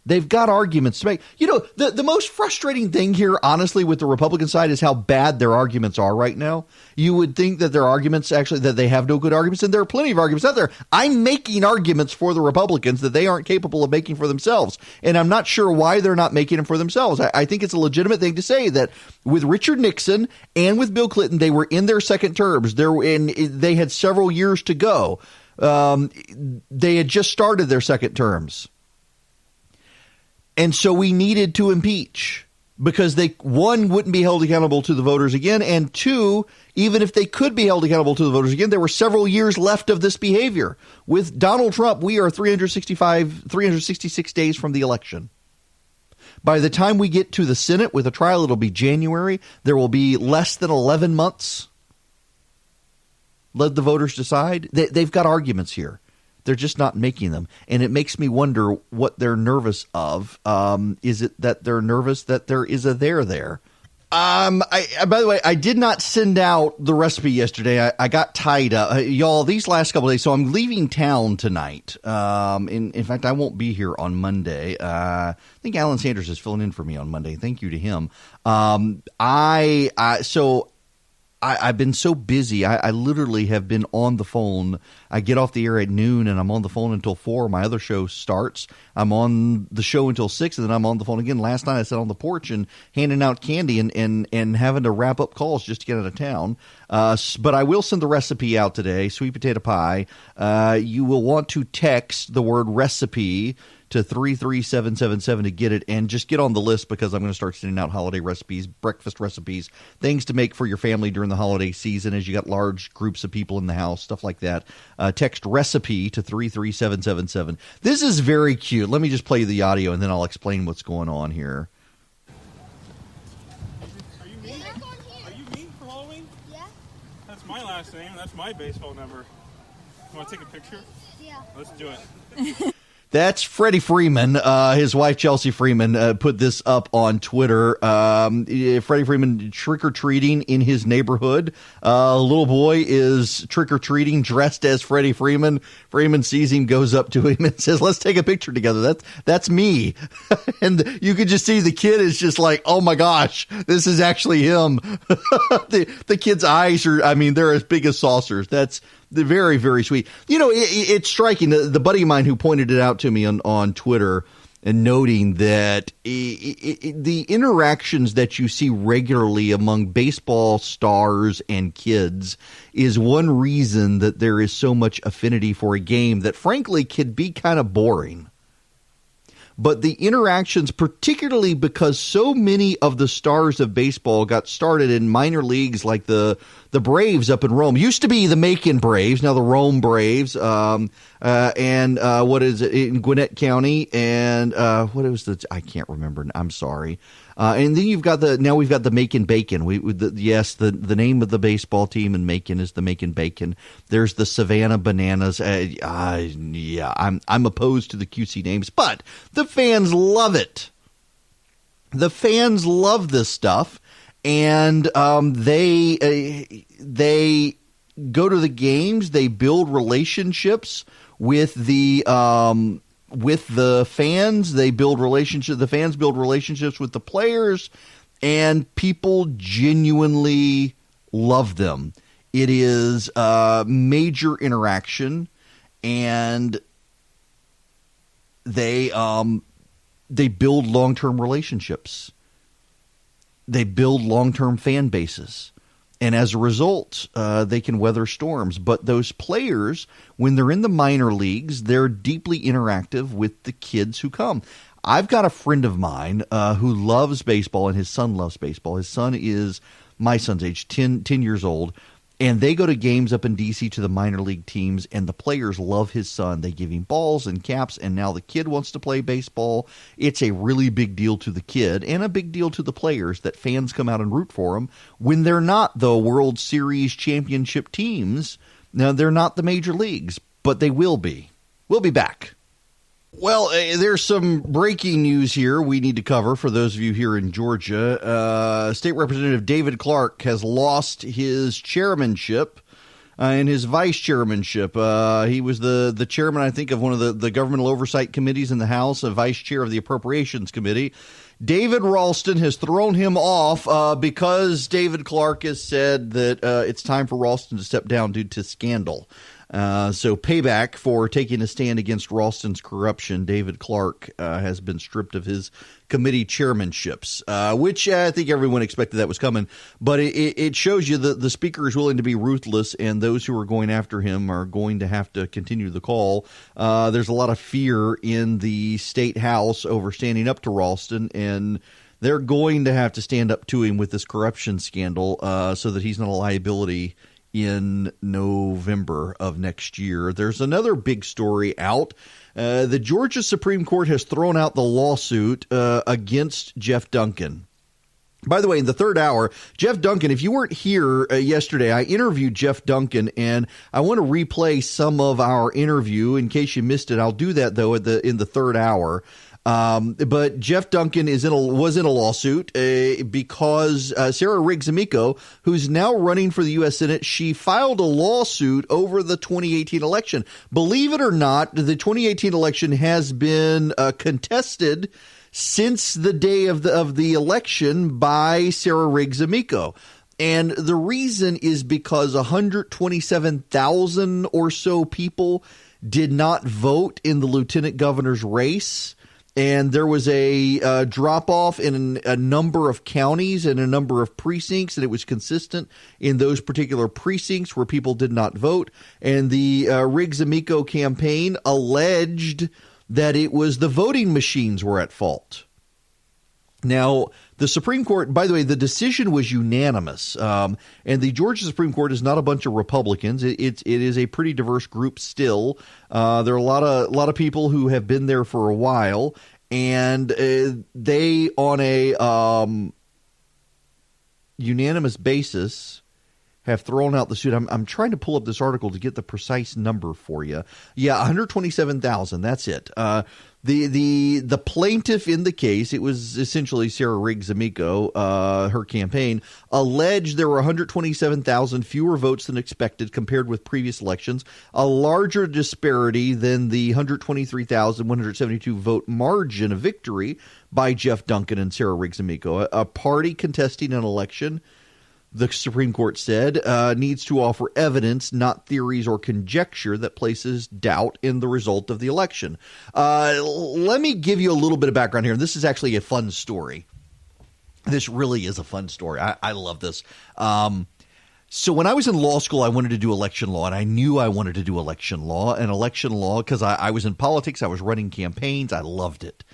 They've got arguments to make. You know, the most frustrating thing here, honestly, with the Republican side is how bad their arguments are right now. You would think that their arguments, actually, that they have no good arguments, and there are plenty of arguments out there. I'm making arguments for the Republicans that they aren't capable of making for themselves, and I'm not sure why they're not making them for themselves. I think it's a legitimate thing to say that with Richard Nixon and with Bill Clinton, they were in their second terms. They had several years to go. They had just started their second terms. And so we needed to impeach because one, wouldn't be held accountable to the voters again. And two, even if they could be held accountable to the voters again, there were several years left of this behavior. With Donald Trump, we are 366 days from the election. By the time we get to the Senate with a trial, it'll be January. There will be less than 11 months. Let the voters decide. They've got arguments here. They're just not making them. And it makes me wonder what they're nervous of. Is it that they're nervous that there is a there? By the way, I did not send out the recipe yesterday. I got tied up. Y'all, these last couple of days, so I'm leaving town tonight. In fact, I won't be here on Monday. I think Alan Sanders is filling in for me on Monday. Thank you to him. I've been so busy. I literally have been on the phone. I get off the air at noon, and I'm on the phone until 4. My other show starts. I'm on the show until 6, and then I'm on the phone again. Last night I sat on the porch and handing out candy and having to wrap up calls just to get out of town. But I will send the recipe out today, sweet potato pie. You will want to text the word recipe to 33777 to get it, and just get on the list because I'm going to start sending out holiday recipes, breakfast recipes, things to make for your family during the holiday season as you got large groups of people in the house, stuff like that. Text recipe to 33777. This is very cute. Let me just play the audio and then I'll explain what's going on here. Are you me? Are you me for Halloween? Yeah. That's my last name. That's my baseball number. You want to take a picture? Yeah. Let's do it. That's Freddie Freeman. His wife, Chelsea Freeman, put this up on Twitter. Freddie Freeman trick-or-treating in his neighborhood. A little boy is trick-or-treating dressed as Freddie Freeman. Freeman sees him, goes up to him and says, "Let's take a picture together. That's me." And you could just see the kid is just like, oh my gosh, this is actually him. The kid's eyes are, they're as big as saucers. That's very, very sweet. You know, it's striking. The buddy of mine who pointed it out to me on Twitter and noting that the interactions that you see regularly among baseball stars and kids is one reason that there is so much affinity for a game that, frankly, could be kind of boring. but the interactions, particularly because so many of the stars of baseball got started in minor leagues like the Braves up in Rome. Used to be the Macon Braves, now the Rome Braves, and what is it, in Gwinnett County, and what was I can't remember. I'm sorry. And then we've got the Macon Bacon. The name of the baseball team in Macon is the Macon Bacon. There's the Savannah Bananas. I'm opposed to the cutesy names, but the fans love it. The fans love this stuff, and they go to the games. They build relationships with the fans. They build relationships. The fans build relationships with the players, and people genuinely love them. It is a major interaction, and they build long-term relationships. They build long-term fan bases. And as a result, they can weather storms. But those players, when they're in the minor leagues, they're deeply interactive with the kids who come. I've got a friend of mine who loves baseball, and his son loves baseball. His son is my son's age, 10 years old. And they go to games up in D.C. to the minor league teams, and the players love his son. They give him balls and caps, and now the kid wants to play baseball. It's a really big deal to the kid and a big deal to the players that fans come out and root for them when they're not the World Series championship teams. Now, they're not the major leagues, but they will be. We'll be back. Well, there's some breaking news here we need to cover for those of you here in Georgia. State Representative David Clark has lost his chairmanship and his vice chairmanship. He was the chairman, I think, of one of the governmental oversight committees in the House, a vice chair of the Appropriations Committee. David Ralston has thrown him off because David Clark has said that it's time for Ralston to step down due to scandal. So payback for taking a stand against Ralston's corruption, David Clark has been stripped of his committee chairmanships, which I think everyone expected that was coming. But it shows you that the speaker is willing to be ruthless, and those who are going after him are going to have to continue the call. There's a lot of fear in the state house over standing up to Ralston, and they're going to have to stand up to him with this corruption scandal so that he's not a liability in November of next year. There's another big story out. The Georgia Supreme Court has thrown out the lawsuit against Jeff Duncan. By the way, in the third hour, Jeff Duncan, if you weren't here yesterday, I interviewed Jeff Duncan, and I want to replay some of our interview in case you missed it. I'll do that, though, in the third hour. But Jeff Duncan was in a lawsuit because Sarah Riggs Amico, who's now running for the U.S. Senate, she filed a lawsuit over the 2018 election. Believe it or not, the 2018 election has been contested since the day of the election by Sarah Riggs Amico. And the reason is because 127,000 or so people did not vote in the lieutenant governor's race. And there was a drop-off in a number of counties and a number of precincts, and it was consistent in those particular precincts where people did not vote. And the Riggs Amico campaign alleged that it was the voting machines were at fault. Now, the Supreme Court, by the way, the decision was unanimous, and the Georgia Supreme Court is not a bunch of Republicans. It is a pretty diverse group still. There are a lot of people who have been there for a while, and they, on a unanimous basis, have thrown out the suit. I'm trying to pull up this article to get the precise number for you. Yeah, 127,000. That's it. The plaintiff in the case, it was essentially Sarah Riggs Amico, her campaign, alleged there were 127,000 fewer votes than expected compared with previous elections, a larger disparity than the 123,172 vote margin of victory by Jeff Duncan and Sarah Riggs Amico. A party contesting an election, the Supreme Court said, needs to offer evidence, not theories or conjecture that places doubt in the result of the election. Let me give you a little bit of background here. This is actually a fun story. This really is a fun story. I love this. So when I was in law school, I wanted to do election law, and I knew I wanted to do election law. And election law, because I was in politics, I was running campaigns, I loved it.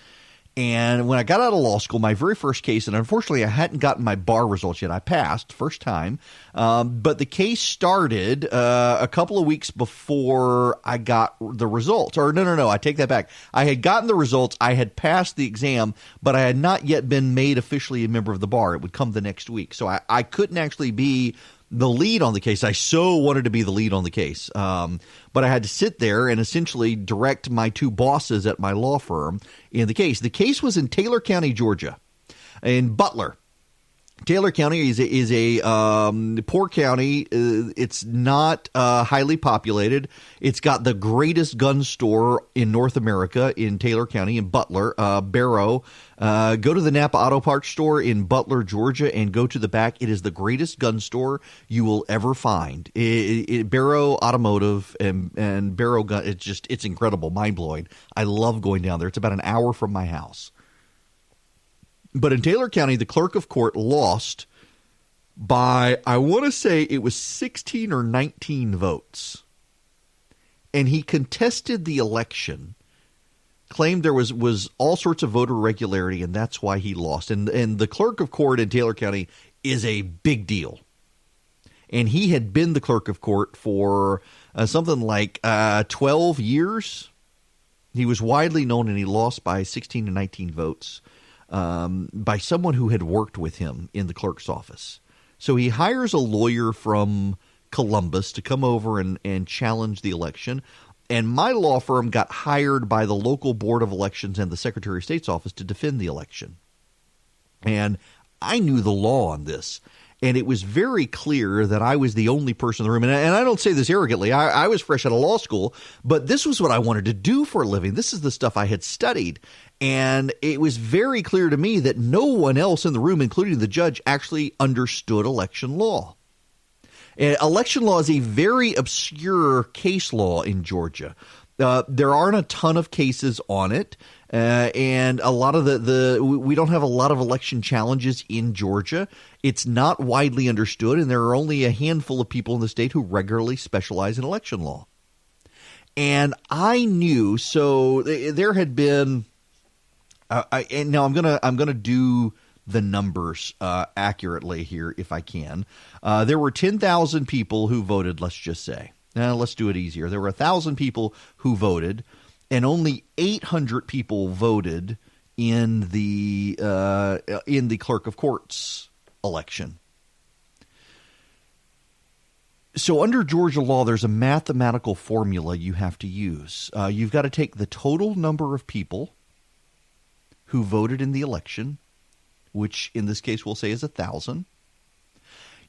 And when I got out of law school, my very first case, and unfortunately I hadn't gotten my bar results yet. I passed first time, but the case started a couple of weeks before I got the results. Or no, I take that back. I had gotten the results. I had passed the exam, but I had not yet been made officially a member of the bar. It would come the next week. So I couldn't actually be the lead on the case. I so wanted to be the lead on the case. But I had to sit there and essentially direct my two bosses at my law firm in the case. The case was in Taylor County, Georgia, in Butler. Taylor County is a poor county. It's not highly populated. It's got the greatest gun store in North America in Taylor County, in Butler, Barrow. Go to the Napa Auto Parts store in Butler, Georgia, and go to the back. It is the greatest gun store you will ever find. Barrow Automotive and Barrow Gun. It's incredible, mind blowing. I love going down there. It's about an hour from my house. But in Taylor County, the clerk of court lost by, I want to say it was 16 or 19 votes. And he contested the election, claimed there was all sorts of voter irregularity, and that's why he lost. And the clerk of court in Taylor County is a big deal. And he had been the clerk of court for something like 12 years. He was widely known, and he lost by 16 to 19 votes. By someone who had worked with him in the clerk's office. So he hires a lawyer from Columbus to come over and challenge the election. And my law firm got hired by the local board of elections and the Secretary of State's office to defend the election. And I knew the law on this. And it was very clear that I was the only person in the room. And I don't say this arrogantly. I was fresh out of law school, but this was what I wanted to do for a living. This is the stuff I had studied. And it was very clear to me that no one else in the room, including the judge, actually understood election law. And election law is a very obscure case law in Georgia. There aren't a ton of cases on it. And a lot of we don't have a lot of election challenges in Georgia. It's not widely understood, and there are only a handful of people in the state who regularly specialize in election law. And I knew, so there had been, and now I'm gonna do the numbers accurately here if I can. There were 10,000 people who voted. Let's just say, let's do it easier. There were 1,000 people who voted. And only 800 people voted in the clerk of courts election. So under Georgia law, there's a mathematical formula you have to use. You've got to take the total number of people who voted in the election, which in this case we'll say is 1,000.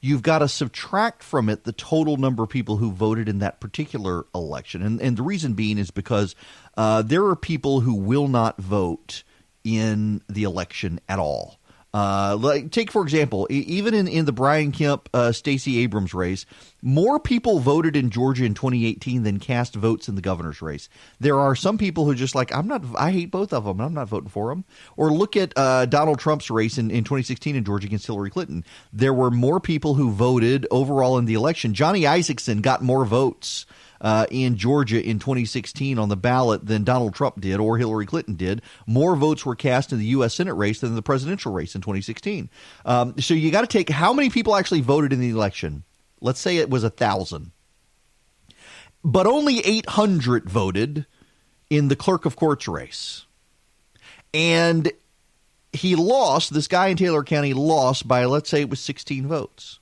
You've got to subtract from it the total number of people who voted in that particular election. And the reason being is because there are people who will not vote in the election at all. Like take, for example, even in the Brian Kemp, Stacey Abrams race, more people voted in Georgia in 2018 than cast votes in the governor's race. There are some people who just like, I hate both of them, and I'm not voting for them. Or look at Donald Trump's race in 2016 in Georgia against Hillary Clinton. There were more people who voted overall in the election. Johnny Isakson got more votes in Georgia in 2016 on the ballot than Donald Trump did or Hillary Clinton did. More votes were cast in the U.S. Senate race than the presidential race in 2016. So you got to take how many people actually voted in the election. Let's say it was 1,000. But only 800 voted in the clerk of courts race. And he lost, this guy in Taylor County lost by, let's say it was 16 votes.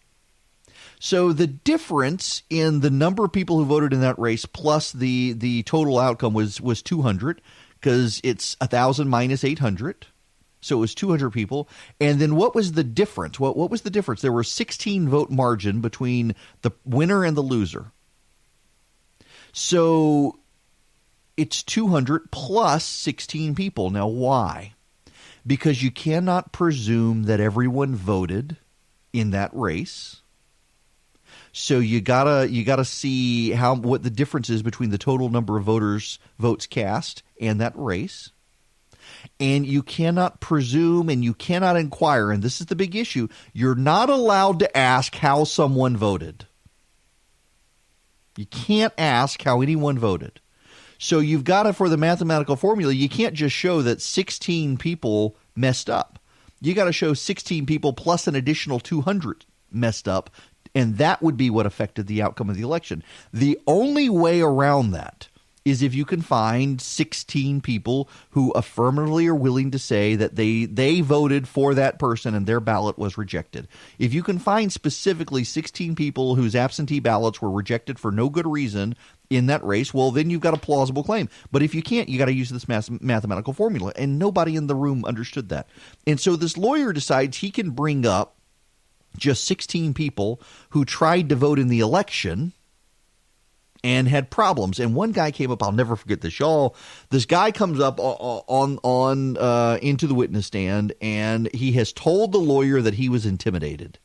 So the difference in the number of people who voted in that race plus the total outcome was 200, because it's 1,000 minus 800. So it was 200 people. And then what was the difference? What was the difference? There were 16 vote margin between the winner and the loser. So it's 200 plus 16 people. Now, why? Because you cannot presume that everyone voted in that race. So you gotta see what the difference is between the total number of votes cast and that race. And you cannot presume and you cannot inquire, and this is the big issue, you're not allowed to ask how someone voted. You can't ask how anyone voted. So you've got to, for the mathematical formula, you can't just show that 16 people messed up. You got to show 16 people plus an additional 200 messed up, and that would be what affected the outcome of the election. The only way around that is if you can find 16 people who affirmatively are willing to say that they voted for that person and their ballot was rejected. If you can find specifically 16 people whose absentee ballots were rejected for no good reason in that race, well, then you've got a plausible claim. But if you can't, you got to use this mathematical formula. And nobody in the room understood that. And so this lawyer decides he can bring up just 16 people who tried to vote in the election and had problems. And one guy came up, I'll never forget this, y'all. This guy comes up into the witness stand, and he has told the lawyer that he was intimidated.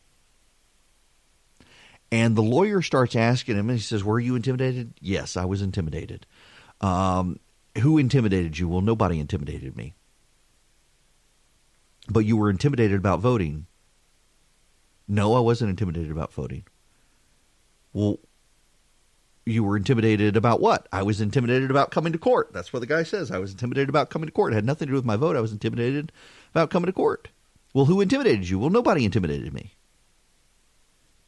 And the lawyer starts asking him, and he says, were you intimidated? Yes, I was intimidated. Who intimidated you? Well, nobody intimidated me. But you were intimidated about voting. No, I wasn't intimidated about voting. Well, you were intimidated about what? I was intimidated about coming to court. That's what the guy says. I was intimidated about coming to court. It had nothing to do with my vote. I was intimidated about coming to court. Well, who intimidated you? Well, nobody intimidated me.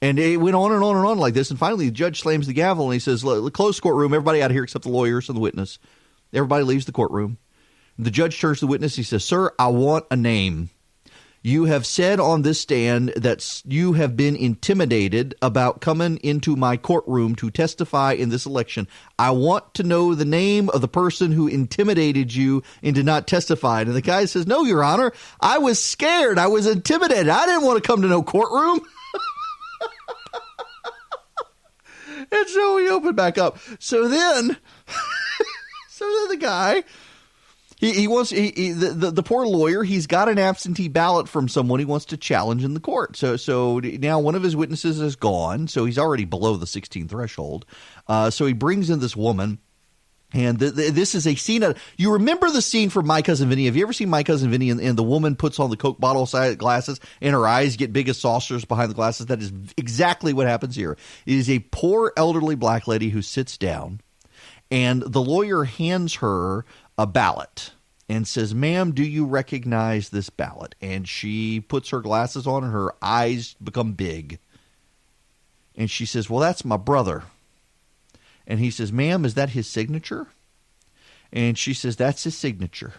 And it went on and on and on like this. And finally, the judge slams the gavel and he says, close the courtroom. Everybody out of here except the lawyers and the witness. Everybody leaves the courtroom. The judge turns to the witness. He says, sir, I want a name. You have said on this stand that you have been intimidated about coming into my courtroom to testify in this election. I want to know the name of the person who intimidated you into not testifying. And the guy says, no, Your Honor, I was scared. I was intimidated. I didn't want to come to no courtroom. And so we open back up. So then the guy... The poor lawyer, he's got an absentee ballot from someone he wants to challenge in the court. So now one of his witnesses is gone, so he's already below the 16 threshold. So he brings in this woman, and this is a scene. You remember the scene from My Cousin Vinny? Have you ever seen My Cousin Vinny and the woman puts on the Coke bottle side glasses and her eyes get big as saucers behind the glasses? That is exactly what happens here. It is a poor elderly black lady who sits down, and the lawyer hands her a ballot and says, ma'am, do you recognize this ballot? And she puts her glasses on and her eyes become big. And she says, well, that's my brother. And he says, ma'am, is that his signature? And she says, that's his signature.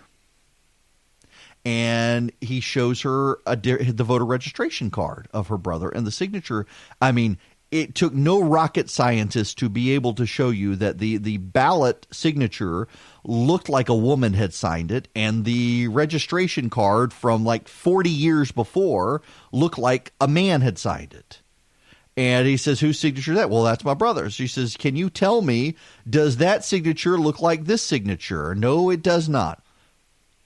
And he shows her the voter registration card of her brother. And the signature, I mean, it took no rocket scientist to be able to show you that the ballot signature looked like a woman had signed it, and the registration card from like 40 years before looked like a man had signed it. And he says, whose signature is that? Well, that's my brother's. She says, can you tell me, does that signature look like this signature? No, it does not.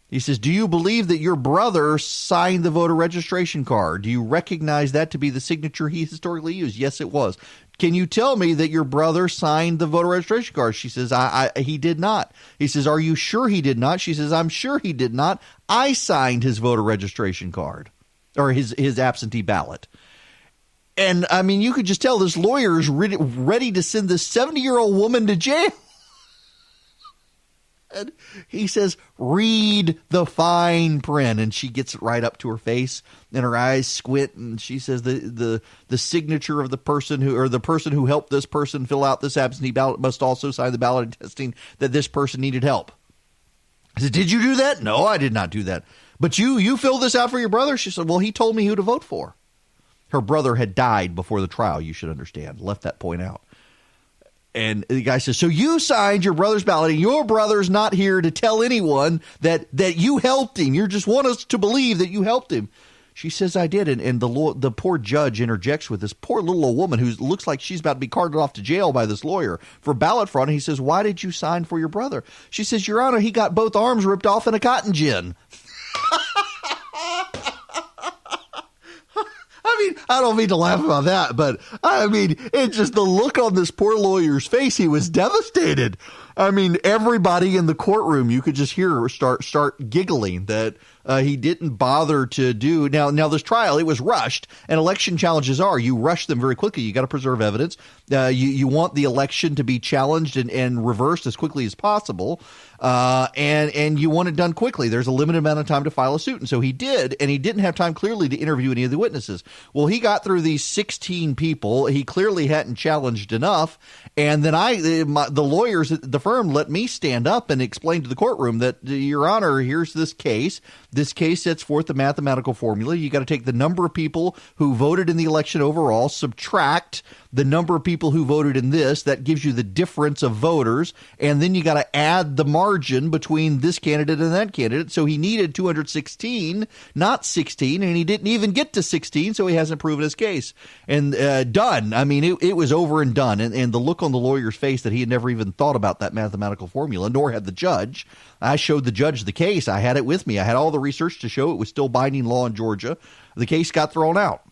He says, do you believe that your brother signed the voter registration card? Do you recognize that to be the signature he historically used? Yes, it was. Can you tell me that your brother signed the voter registration card? She says, he did not. He says, are you sure he did not? She says, I'm sure he did not. I signed his voter registration card, or his absentee ballot. And, I mean, you could just tell this lawyer is ready to send this 70-year-old woman to jail. And he says, read the fine print. And she gets it right up to her face, and her eyes squint. And she says the signature of the person who helped this person fill out this absentee ballot must also sign the ballot attesting that this person needed help. I said, did you do that? No, I did not do that. But you filled this out for your brother? She said, well, he told me who to vote for. Her brother had died before the trial, you should understand. Left that point out. And the guy says, so you signed your brother's ballot, and your brother's not here to tell anyone that you helped him. You just want us to believe that you helped him. She says, I did. And the poor judge interjects with this poor little old woman who looks like she's about to be carted off to jail by this lawyer for ballot fraud. And he says, why did you sign for your brother? She says, Your Honor, he got both arms ripped off in a cotton gin. I mean, I don't mean to laugh about that, but I mean, it's just the look on this poor lawyer's face. He was devastated. I mean, everybody in the courtroom, you could just hear her start giggling that he didn't bother to do. Now this trial, it was rushed, and election challenges you rush them very quickly. You got to preserve evidence. You want the election to be challenged and reversed as quickly as possible. And you want it done quickly. There's a limited amount of time to file a suit. And so he did, and he didn't have time clearly to interview any of the witnesses. Well, he got through these 16 people. He clearly hadn't challenged enough. And then the lawyers at the firm let me stand up and explain to the courtroom that, Your Honor, here's this case. This case sets forth the mathematical formula. You got to take the number of people who voted in the election overall, subtract the number of people who voted in this. That gives you the difference of voters. And then you got to add the margin between this candidate and that candidate. So he needed 216, not 16, and he didn't even get to 16, so he hasn't proven his case. And done. I mean, it was over and done. And the look on the lawyer's face that he had never even thought about that mathematical formula, nor had the judge. I showed the judge the case. I had it with me. I had all the research to show it was still binding law in Georgia. The case got thrown out.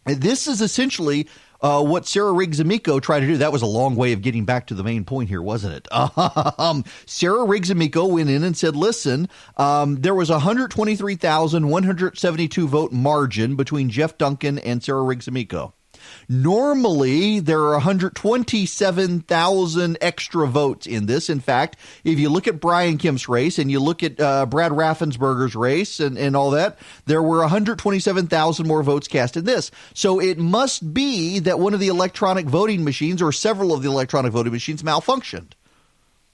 And this is essentially what Sarah Riggs-Amico tried to do. That was a long way of getting back to the main point here, wasn't it? Sarah Riggs-Amico went in and said, listen, there was a 123,172 vote margin between Jeff Duncan and Sarah Riggs-Amico. Normally, there are 127,000 extra votes in this. In fact, if you look at Brian Kemp's race and you look at Brad Raffensperger's race and all that, there were 127,000 more votes cast in this. So it must be that one of the electronic voting machines or several of the electronic voting machines malfunctioned.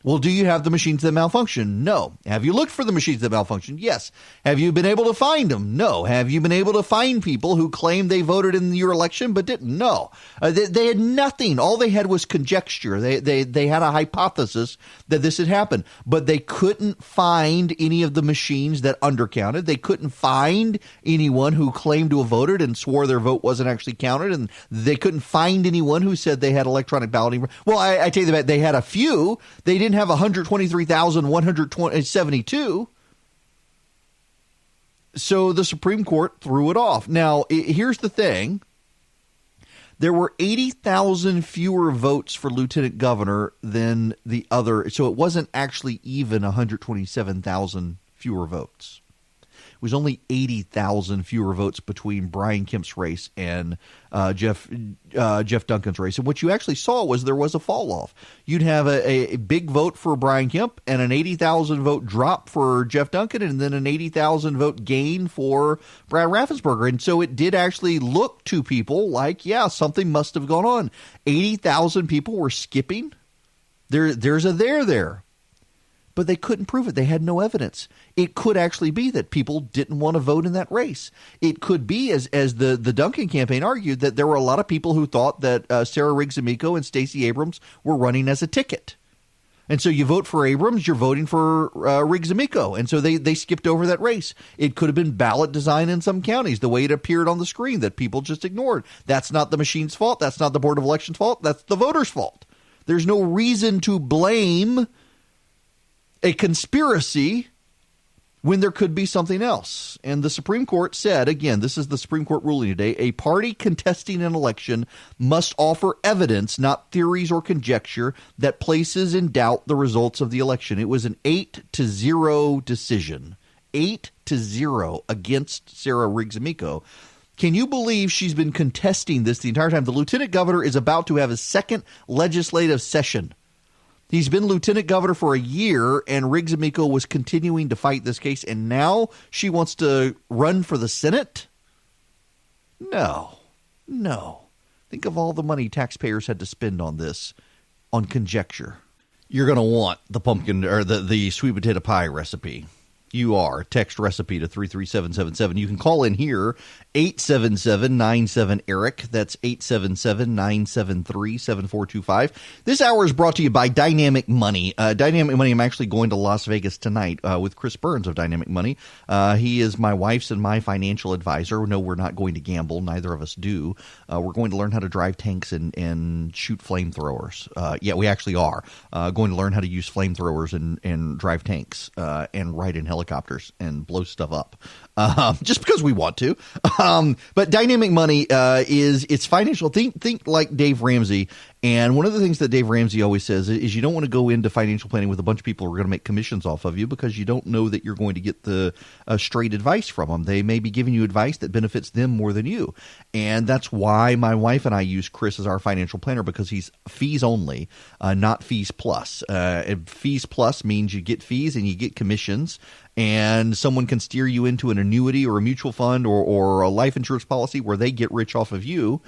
Well, do you have the machines that malfunction? No. Have you looked for the machines that malfunction? Yes. Have you been able to find them? No. Have you been able to find people who claim they voted in your election but didn't? No. They had nothing. All they had was conjecture. They had a hypothesis that this had happened, but they couldn't find any of the machines that undercounted. They couldn't find anyone who claimed to have voted and swore their vote wasn't actually counted, and they couldn't find anyone who said they had electronic balloting. Well, I tell you that they had a few. They didn't have 123,172. So the Supreme Court threw it off. Now, here's the thing. There were 80,000 fewer votes for lieutenant governor than the other. So it wasn't actually even 127,000 fewer votes. It was only 80,000 fewer votes between Brian Kemp's race and Jeff Duncan's race. And what you actually saw was there was a fall off. You'd have a big vote for Brian Kemp and an 80,000 vote drop for Jeff Duncan, and then an 80,000 vote gain for Brad Raffensperger. And so it did actually look to people like, yeah, something must have gone on. 80,000 people were skipping. There's a there. But they couldn't prove it. They had no evidence. It could actually be that people didn't want to vote in that race. It could be, as the Duncan campaign argued, that there were a lot of people who thought that Sarah Riggs-Amico and Stacey Abrams were running as a ticket. And so you vote for Abrams, you're voting for Riggs-Amico. And so they skipped over that race. It could have been ballot design in some counties, the way it appeared on the screen that people just ignored. That's not the machine's fault. That's not the Board of Elections' fault. That's the voters' fault. There's no reason to blame a conspiracy when there could be something else. And the Supreme Court said, again, this is the Supreme Court ruling today, a party contesting an election must offer evidence, not theories or conjecture, that places in doubt the results of the election. It was an 8-0 decision. 8-0 against Sarah Riggs-Amico. Can you believe she's been contesting this the entire time? The lieutenant governor is about to have his second legislative session. He's been lieutenant governor for a year, and Riggs-Amico was continuing to fight this case, and now she wants to run for the Senate? No. Think of all the money taxpayers had to spend on this, on conjecture. You're going to want the pumpkin or the sweet potato pie recipe. You are. Text recipe to 33777. You can call in here, 877-97-ERIC. That's 877-973-7425. This hour is brought to you by Dynamic Money. Dynamic Money, I'm actually going to Las Vegas tonight with Chris Burns of Dynamic Money. He is my wife's and my financial advisor. No, we're not going to gamble. Neither of us do. We're going to learn how to drive tanks and shoot flamethrowers. Yeah, we actually are going to learn how to use flamethrowers and drive tanks and ride in helicopters and blow stuff up just because we want to. But Dynamic Money it's financial. Think like Dave Ramsey And one of the things that Dave Ramsey always says is you don't want to go into financial planning with a bunch of people who are going to make commissions off of you, because you don't know that you're going to get the straight advice from them. They may be giving you advice that benefits them more than you. And that's why my wife and I use Chris as our financial planner, because he's fees only, not fees plus. And fees plus means you get fees and you get commissions, and someone can steer you into an annuity or a mutual fund or a life insurance policy where they get rich off of you.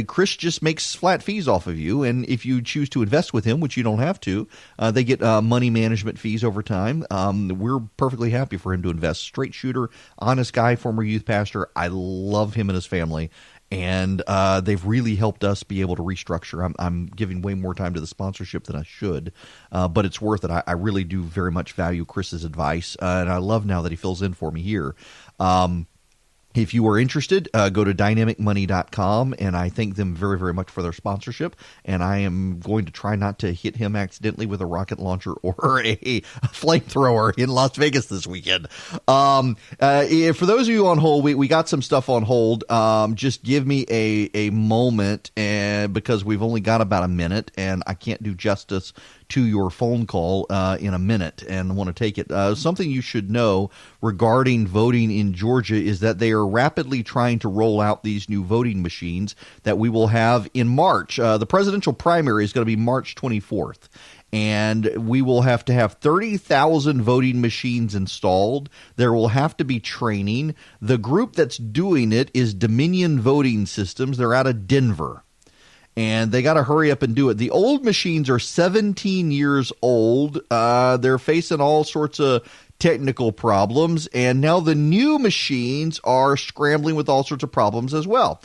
Chris just makes flat fees off of you, and if you choose to invest with him, which you don't have to, they get money management fees over time. We're perfectly happy for him to invest. Straight shooter, honest guy, former youth pastor. I love him and his family. And they've really helped us be able to restructure. I'm giving way more time to the sponsorship than I should, but it's worth it. I really do very much value Chris's advice, and I love now that he fills in for me here. If you are interested, go to dynamicmoney.com, and I thank them very, very much for their sponsorship. And I am going to try not to hit him accidentally with a rocket launcher or a flamethrower in Las Vegas this weekend. For those of you on hold, we got some stuff on hold. Just give me a moment, and because we've only got about a minute, and I can't do justice to your phone call in a minute, and I want to take it. Something you should know regarding voting in Georgia is that they are rapidly trying to roll out these new voting machines that we will have in March. The presidential primary is going to be March 24th. And we will have to have 30,000 voting machines installed. There will have to be training. The group that's doing it is Dominion Voting Systems. They're out of Denver. And they got to hurry up and do it. The old machines are 17 years old. They're facing all sorts of technical problems. And now the new machines are scrambling with all sorts of problems as well.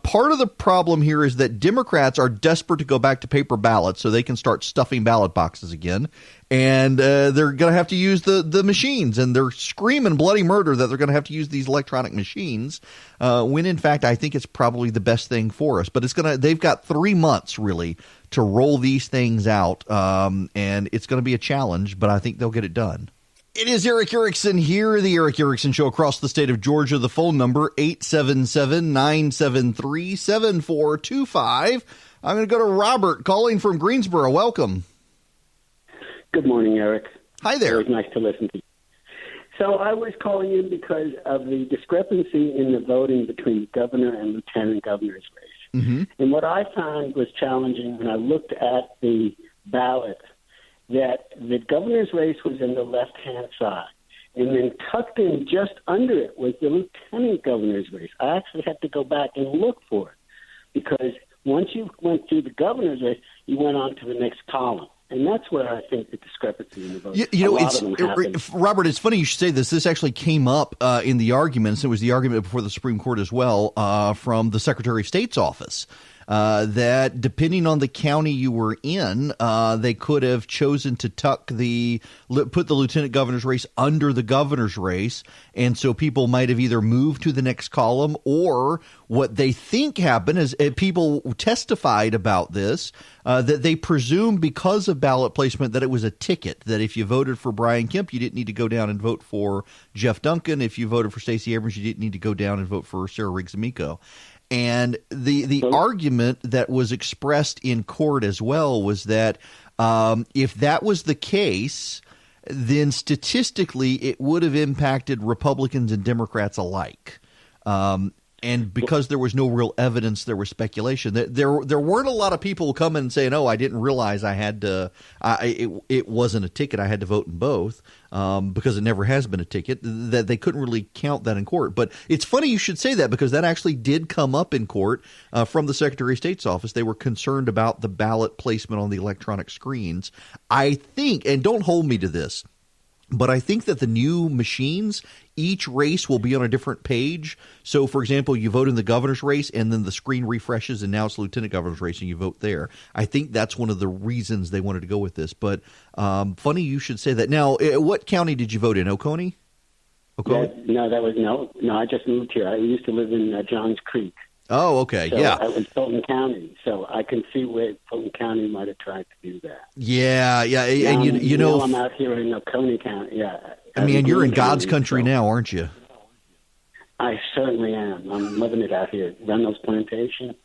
Part of the problem here is that Democrats are desperate to go back to paper ballots so they can start stuffing ballot boxes again. And they're going to have to use the machines, and they're screaming bloody murder that they're going to have to use these electronic machines, when in fact I think it's probably the best thing for us. But they've got 3 months really to roll these things out, and it's going to be a challenge, but I think they'll get it done. It is Eric Erickson here, the Eric Erickson Show across the state of Georgia. The phone number, 877-973-7425. I'm going to go to Robert calling from Greensboro. Welcome. Good morning, Eric. Hi there. It was nice to listen to you. So I was calling in because of the discrepancy in the voting between the governor and lieutenant governor's race. Mm-hmm. And what I found was challenging when I looked at the ballot, that the governor's race was in the left-hand side. And then tucked in just under it was the lieutenant governor's race. I actually had to go back and look for it, because once you went through the governor's race, you went on to the next column. And that's where I think the discrepancy in the vote. Robert, it's funny you should say this. This actually came up in the arguments. It was the argument before the Supreme Court as well, from the Secretary of State's office. That depending on the county you were in, they could have chosen to put the lieutenant governor's race under the governor's race. And so people might have either moved to the next column, or what they think happened is people testified about this, that they presumed because of ballot placement that it was a ticket, that if you voted for Brian Kemp, you didn't need to go down and vote for Jeff Duncan. If you voted for Stacey Abrams, you didn't need to go down and vote for Sarah Riggs-Amico. And the argument that was expressed in court as well was that if that was the case, then statistically it would have impacted Republicans and Democrats alike. And because there was no real evidence, there was speculation. There weren't a lot of people coming and saying, "Oh, I didn't realize I had to. It wasn't a ticket. I had to vote in both because it never has been a ticket." That they couldn't really count that in court. But it's funny you should say that, because that actually did come up in court from the Secretary of State's office. They were concerned about the ballot placement on the electronic screens. I think, and don't hold me to this, but I think that the new machines, each race will be on a different page. So, for example, you vote in the governor's race, and then the screen refreshes, and now it's the lieutenant governor's race, and you vote there. I think that's one of the reasons they wanted to go with this. But funny you should say that. Now, what county did you vote in? Oconee? No, I just moved here. I used to live in Johns Creek. Oh, okay, so yeah. I was Fulton County, so I can see where Fulton County might have tried to do that. Yeah, and you know, I'm out here in Oconee County. Yeah, I mean, you're in God's country now, aren't you? I certainly am. I'm living it out here. Run those plantations,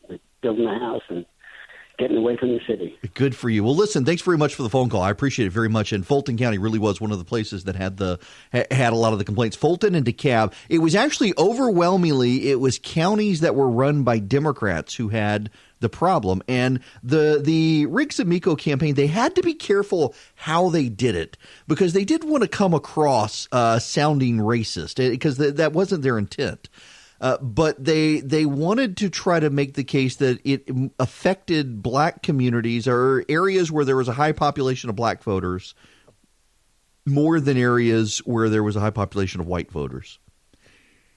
building a house, and getting away from the city. Good for you. Well, listen, thanks very much for the phone call. I appreciate it very much. And Fulton County really was one of the places that had a lot of the complaints. Fulton and DeKalb. It was actually overwhelmingly, it was counties that were run by Democrats who had the problem. And the Riggs Amico campaign, they had to be careful how they did it because they didn't want to come across sounding racist because that wasn't their intent. But they wanted to try to make the case that it affected black communities or areas where there was a high population of black voters more than areas where there was a high population of white voters.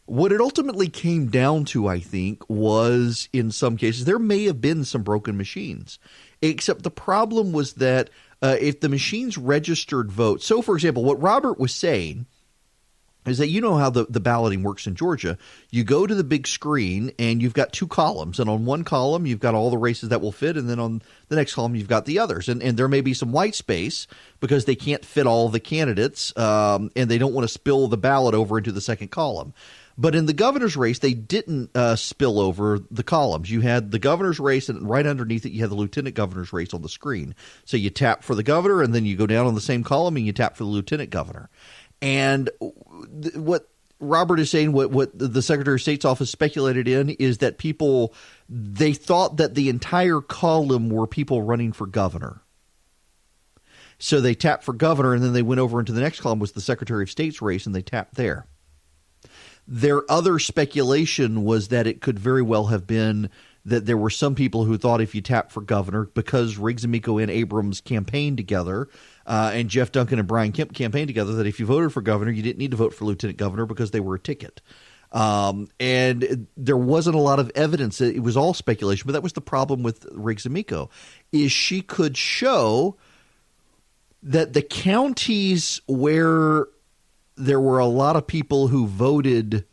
What it ultimately came down to, I think, was in some cases there may have been some broken machines, except the problem was that if the machines registered votes. So, for example, what Robert was saying is that you know how the balloting works in Georgia. You go to the big screen and you've got two columns. And on one column, you've got all the races that will fit. And then on the next column, you've got the others. And there may be some white space because they can't fit all the candidates and they don't want to spill the ballot over into the second column. But in the governor's race, they didn't spill over the columns. You had the governor's race, and right underneath it, you had the lieutenant governor's race on the screen. So you tap for the governor, and then you go down on the same column, and you tap for the lieutenant governor. And what Robert is saying, what the Secretary of State's office speculated in, is that they thought that the entire column were people running for governor. So they tapped for governor, and then they went over into the next column was the Secretary of State's race, and they tapped there. Their other speculation was that it could very well have been that there were some people who thought if you tap for governor, because Riggs Amico and Abrams campaigned together, and Jeff Duncan and Brian Kemp campaigned together, that if you voted for governor, you didn't need to vote for lieutenant governor because they were a ticket. And there wasn't a lot of evidence. It was all speculation, but that was the problem with Riggs Amico, is she could show that the counties where there were a lot of people who voted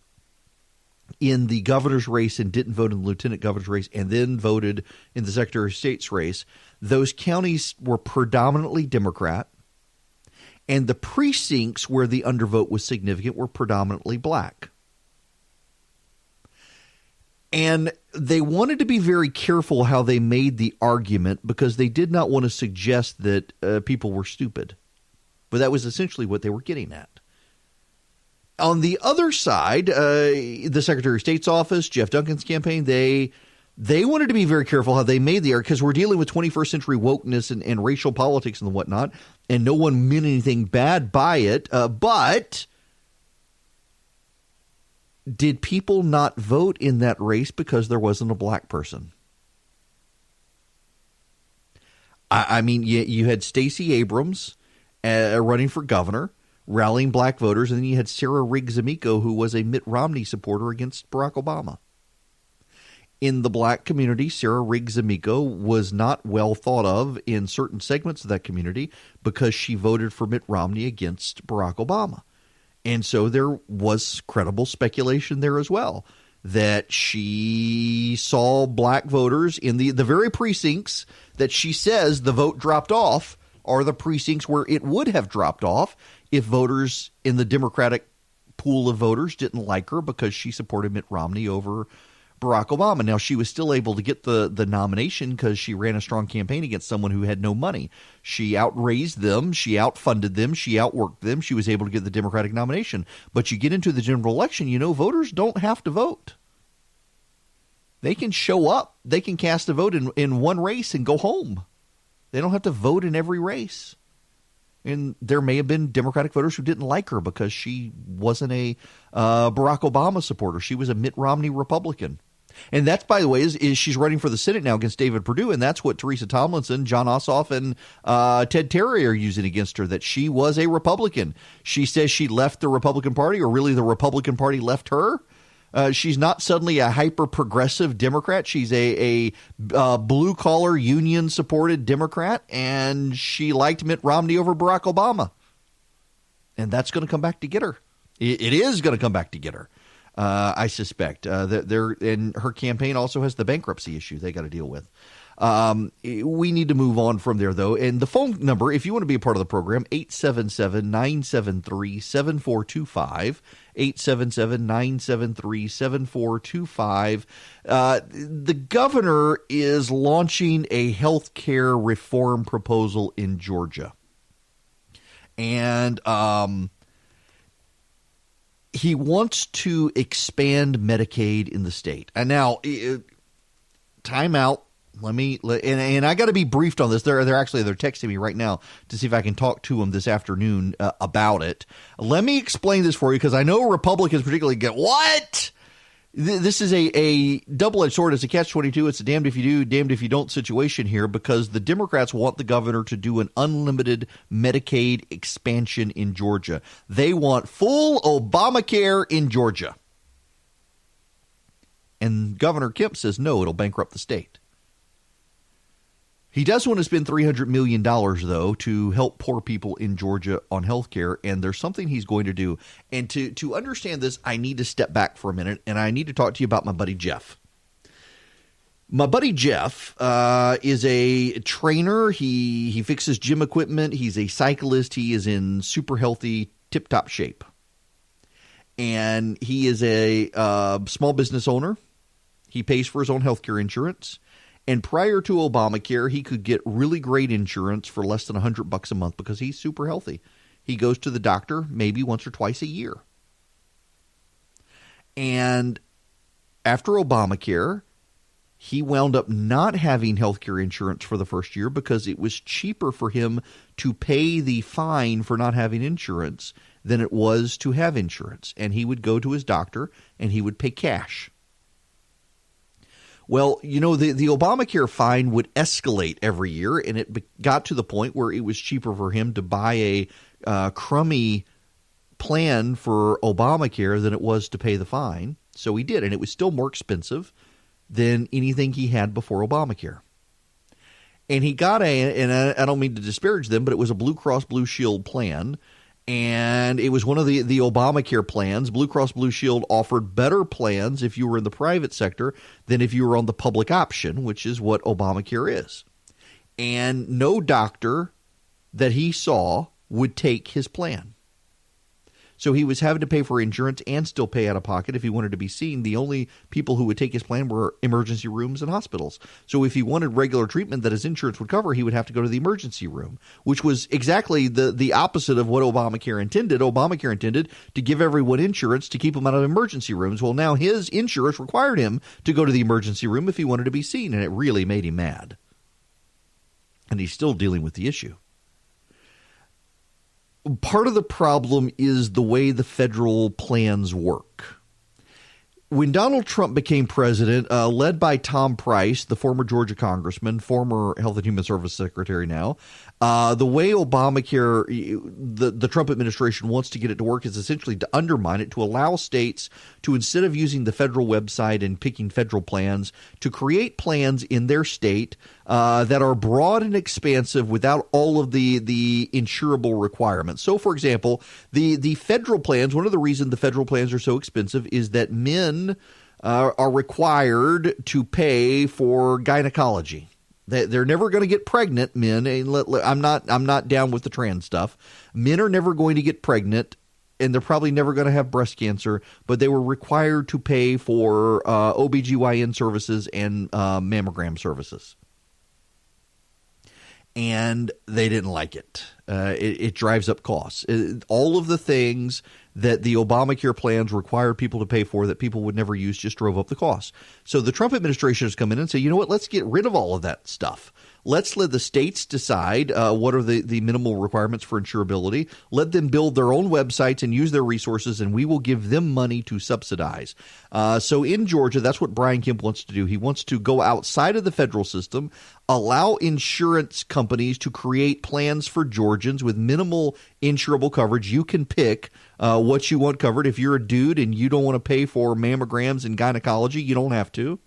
in the governor's race and didn't vote in the lieutenant governor's race and then voted in the Secretary of State's race, those counties were predominantly Democrat, and the precincts where the undervote was significant were predominantly black. And they wanted to be very careful how they made the argument because they did not want to suggest that people were stupid. But that was essentially what they were getting at. On the other side, the Secretary of State's office, Jeff Duncan's campaign, they wanted to be very careful how they made the argument because we're dealing with 21st century wokeness and racial politics and whatnot, and no one meant anything bad by it. But did people not vote in that race because there wasn't a black person? I mean, you had Stacey Abrams running for governor, rallying black voters, and then you had Sarah Riggs Amico, who was a Mitt Romney supporter against Barack Obama. In the black community, Sarah Riggs Amico was not well thought of in certain segments of that community because she voted for Mitt Romney against Barack Obama. And so there was credible speculation there as well that she saw black voters in the very precincts that she says the vote dropped off are the precincts where it would have dropped off if voters in the Democratic pool of voters didn't like her because she supported Mitt Romney over Barack Obama. Now, she was still able to get the nomination because she ran a strong campaign against someone who had no money. She outraised them. She outfunded them. She outworked them. She was able to get the Democratic nomination. But you get into the general election, voters don't have to vote. They can show up. They can cast a vote in one race and go home. They don't have to vote in every race. And there may have been Democratic voters who didn't like her because she wasn't a Barack Obama supporter. She was a Mitt Romney Republican. And that's, by the way, is she's running for the Senate now against David Perdue, and that's what Teresa Tomlinson, John Ossoff, and Ted Terry are using against her, that she was a Republican. She says she left the Republican Party, or really the Republican Party left her. She's not suddenly a hyper-progressive Democrat. She's a blue-collar, union-supported Democrat, and she liked Mitt Romney over Barack Obama. And that's going to come back to get her. It is going to come back to get her, I suspect. And her campaign also has the bankruptcy issue they got to deal with. We need to move on from there, though. And the phone number, if you want to be a part of the program, 877-973-7425. 877-973-7425. The governor is launching a health care reform proposal in Georgia. And he wants to expand Medicaid in the state. And now, time out. And I got to be briefed on this. They're texting me right now to see if I can talk to them this afternoon about it. Let me explain this for you, because I know Republicans particularly get what. This is a double-edged sword. It's a catch-22. It's a damned if you do, damned if you don't situation here, because the Democrats want the governor to do an unlimited Medicaid expansion in Georgia. They want full Obamacare in Georgia. And Governor Kemp says no, it'll bankrupt the state. He does want to spend $300 million, though, to help poor people in Georgia on health care, and there's something he's going to do. And to understand this, I need to step back for a minute, and I need to talk to you about my buddy Jeff. My buddy Jeff is a trainer. He fixes gym equipment. He's a cyclist. He is in super healthy, tip-top shape. And he is a small business owner. He pays for his own health care insurance. And prior to Obamacare, he could get really great insurance for less than $100 a month because he's super healthy. He goes to the doctor maybe once or twice a year. And after Obamacare, he wound up not having health care insurance for the first year because it was cheaper for him to pay the fine for not having insurance than it was to have insurance. And he would go to his doctor and he would pay cash. Well, the Obamacare fine would escalate every year, and it got to the point where it was cheaper for him to buy a crummy plan for Obamacare than it was to pay the fine. So he did, and it was still more expensive than anything he had before Obamacare. And he got and I don't mean to disparage them, but it was a Blue Cross Blue Shield plan. And it was one of the Obamacare plans. Blue Cross Blue Shield offered better plans if you were in the private sector than if you were on the public option, which is what Obamacare is. And no doctor that he saw would take his plan. So he was having to pay for insurance and still pay out of pocket if he wanted to be seen. The only people who would take his plan were emergency rooms and hospitals. So if he wanted regular treatment that his insurance would cover, he would have to go to the emergency room, which was exactly the opposite of what Obamacare intended. Obamacare intended to give everyone insurance to keep them out of emergency rooms. Well, now his insurance required him to go to the emergency room if he wanted to be seen, and it really made him mad. And he's still dealing with the issue. Part of the problem is the way the federal plans work. When Donald Trump became president, led by Tom Price, the former Georgia congressman, former Health and Human Services secretary now, the way Obamacare, the Trump administration wants to get it to work is essentially to undermine it, to allow states to, instead of using the federal website and picking federal plans, to create plans in their state that are broad and expansive without all of the insurable requirements. So, for example, the federal plans, one of the reasons the federal plans are so expensive is that men are required to pay for gynecology. They're never going to get pregnant, men. I'm not down with the trans stuff. Men are never going to get pregnant, and they're probably never going to have breast cancer, but they were required to pay for OBGYN services and mammogram services. And they didn't like it. It drives up costs. All of the things that the Obamacare plans required people to pay for that people would never use just drove up the costs. So the Trump administration has come in and said, you know what, let's get rid of all of that stuff. Let's let the states decide what are the minimal requirements for insurability. Let them build their own websites and use their resources, and we will give them money to subsidize. So in Georgia, that's what Brian Kemp wants to do. He wants to go outside of the federal system, allow insurance companies to create plans for Georgians with minimal insurable coverage. You can pick what you want covered. If you're a dude and you don't want to pay for mammograms and gynecology, you don't have to.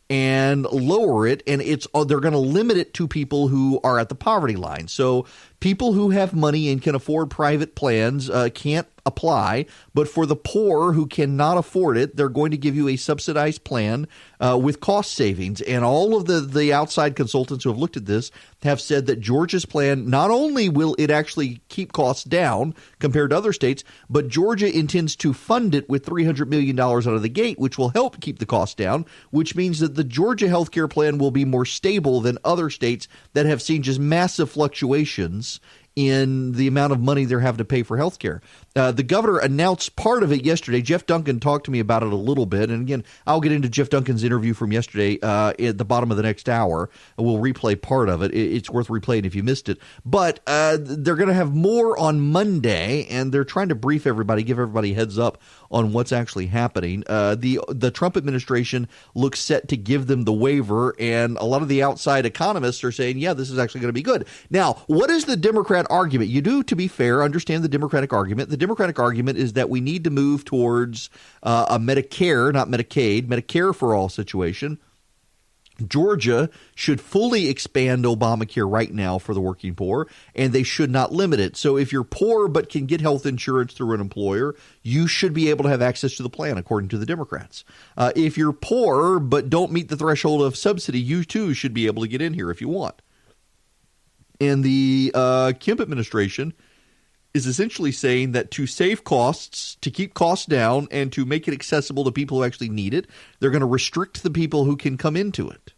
And lower it, and they're going to limit it to people who are at the poverty line. So people who have money and can afford private plans can't apply. But for the poor who cannot afford it, they're going to give you a subsidized plan with cost savings. And all of the outside consultants who have looked at this have said that Georgia's plan, not only will it actually keep costs down compared to other states, but Georgia intends to fund it with $300 million out of the gate, which will help keep the costs down, which means that the Georgia healthcare plan will be more stable than other states that have seen just massive fluctuations in the amount of money they're having to pay for health care. The governor announced part of it yesterday. Jeff Duncan talked to me about it a little bit. And again, I'll get into Jeff Duncan's interview from yesterday at the bottom of the next hour. We'll replay part of it. It's worth replaying if you missed it. But they're going to have more on Monday, and they're trying to brief everybody, give everybody a heads up on what's actually happening. The Trump administration looks set to give them the waiver, and a lot of the outside economists are saying, yeah, this is actually going to be good. Now, what is the Democrat argument? You do, to be fair, understand the Democratic argument. The Democratic argument is that we need to move towards a Medicare, not Medicaid, Medicare for all situation. Georgia should fully expand Obamacare right now for the working poor, and they should not limit it. So if you're poor but can get health insurance through an employer, you should be able to have access to the plan, according to the Democrats. If you're poor but don't meet the threshold of subsidy, you too should be able to get in here if you want. And the Kemp administration is essentially saying that to save costs, to keep costs down, and to make it accessible to people who actually need it, they're going to restrict the people who can come into it.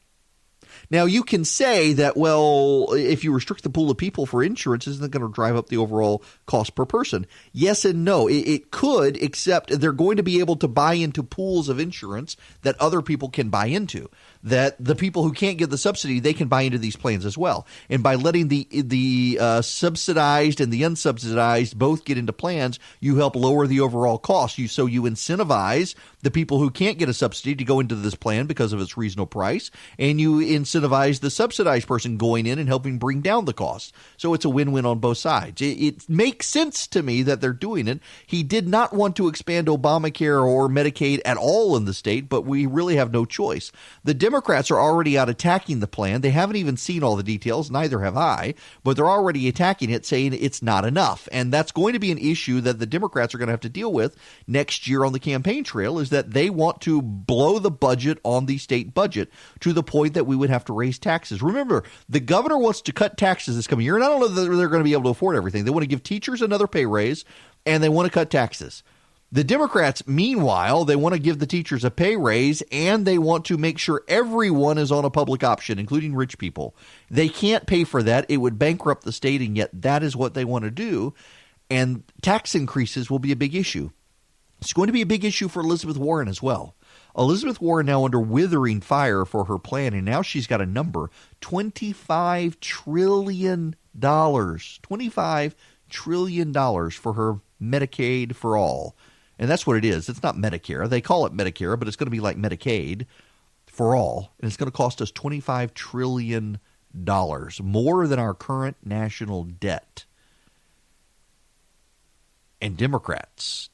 Now, you can say that, well, if you restrict the pool of people for insurance, isn't it going to drive up the overall cost per person? Yes and no. It could, except they're going to be able to buy into pools of insurance that other people can buy into. That the people who can't get the subsidy, they can buy into these plans as well. And by letting the subsidized and the unsubsidized both get into plans, you help lower the overall cost. So you incentivize the people who can't get a subsidy to go into this plan because of its reasonable price, and you incentivize the subsidized person going in and helping bring down the cost. So it's a win-win on both sides. It makes sense to me that they're doing it. He did not want to expand Obamacare or Medicaid at all in the state, but we really have no choice. The Democrats are already out attacking the plan. They haven't even seen all the details, neither have I, but they're already attacking it, saying it's not enough. And that's going to be an issue that the Democrats are going to have to deal with next year on the campaign trail, is that they want to blow the budget on the state budget to the point that we would have to raise taxes. Remember, the governor wants to cut taxes this coming year, and I don't know that they're going to be able to afford everything. They want to give teachers another pay raise, and they want to cut taxes. The Democrats, meanwhile, they want to give the teachers a pay raise, and they want to make sure everyone is on a public option, including rich people. They can't pay for that. It would bankrupt the state, and yet that is what they want to do. And tax increases will be a big issue. It's going to be a big issue for Elizabeth Warren as well. Elizabeth Warren now under withering fire for her plan, and now she's got a number, $25 trillion. $25 trillion for her Medicaid for all. And that's what it is. It's not Medicare. They call it Medicare, but it's going to be like Medicaid for all. And it's going to cost us $25 trillion, more than our current national debt. And Democrats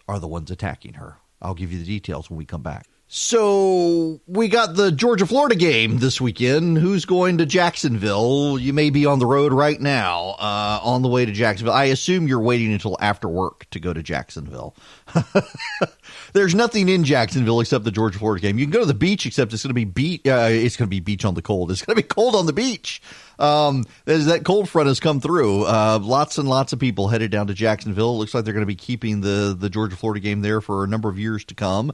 are the ones attacking her. I'll give you the details when we come back. So we got the Georgia-Florida game this weekend. Who's going to Jacksonville? You may be on the road right now on the way to Jacksonville. I assume you're waiting until after work to go to Jacksonville. There's nothing in Jacksonville except the Georgia-Florida game. You can go to the beach, except it's going to be beach on the cold. It's going to be cold on the beach. As that cold front has come through, lots and lots of people headed down to Jacksonville. It looks like they're going to be keeping the Georgia-Florida game there for a number of years to come.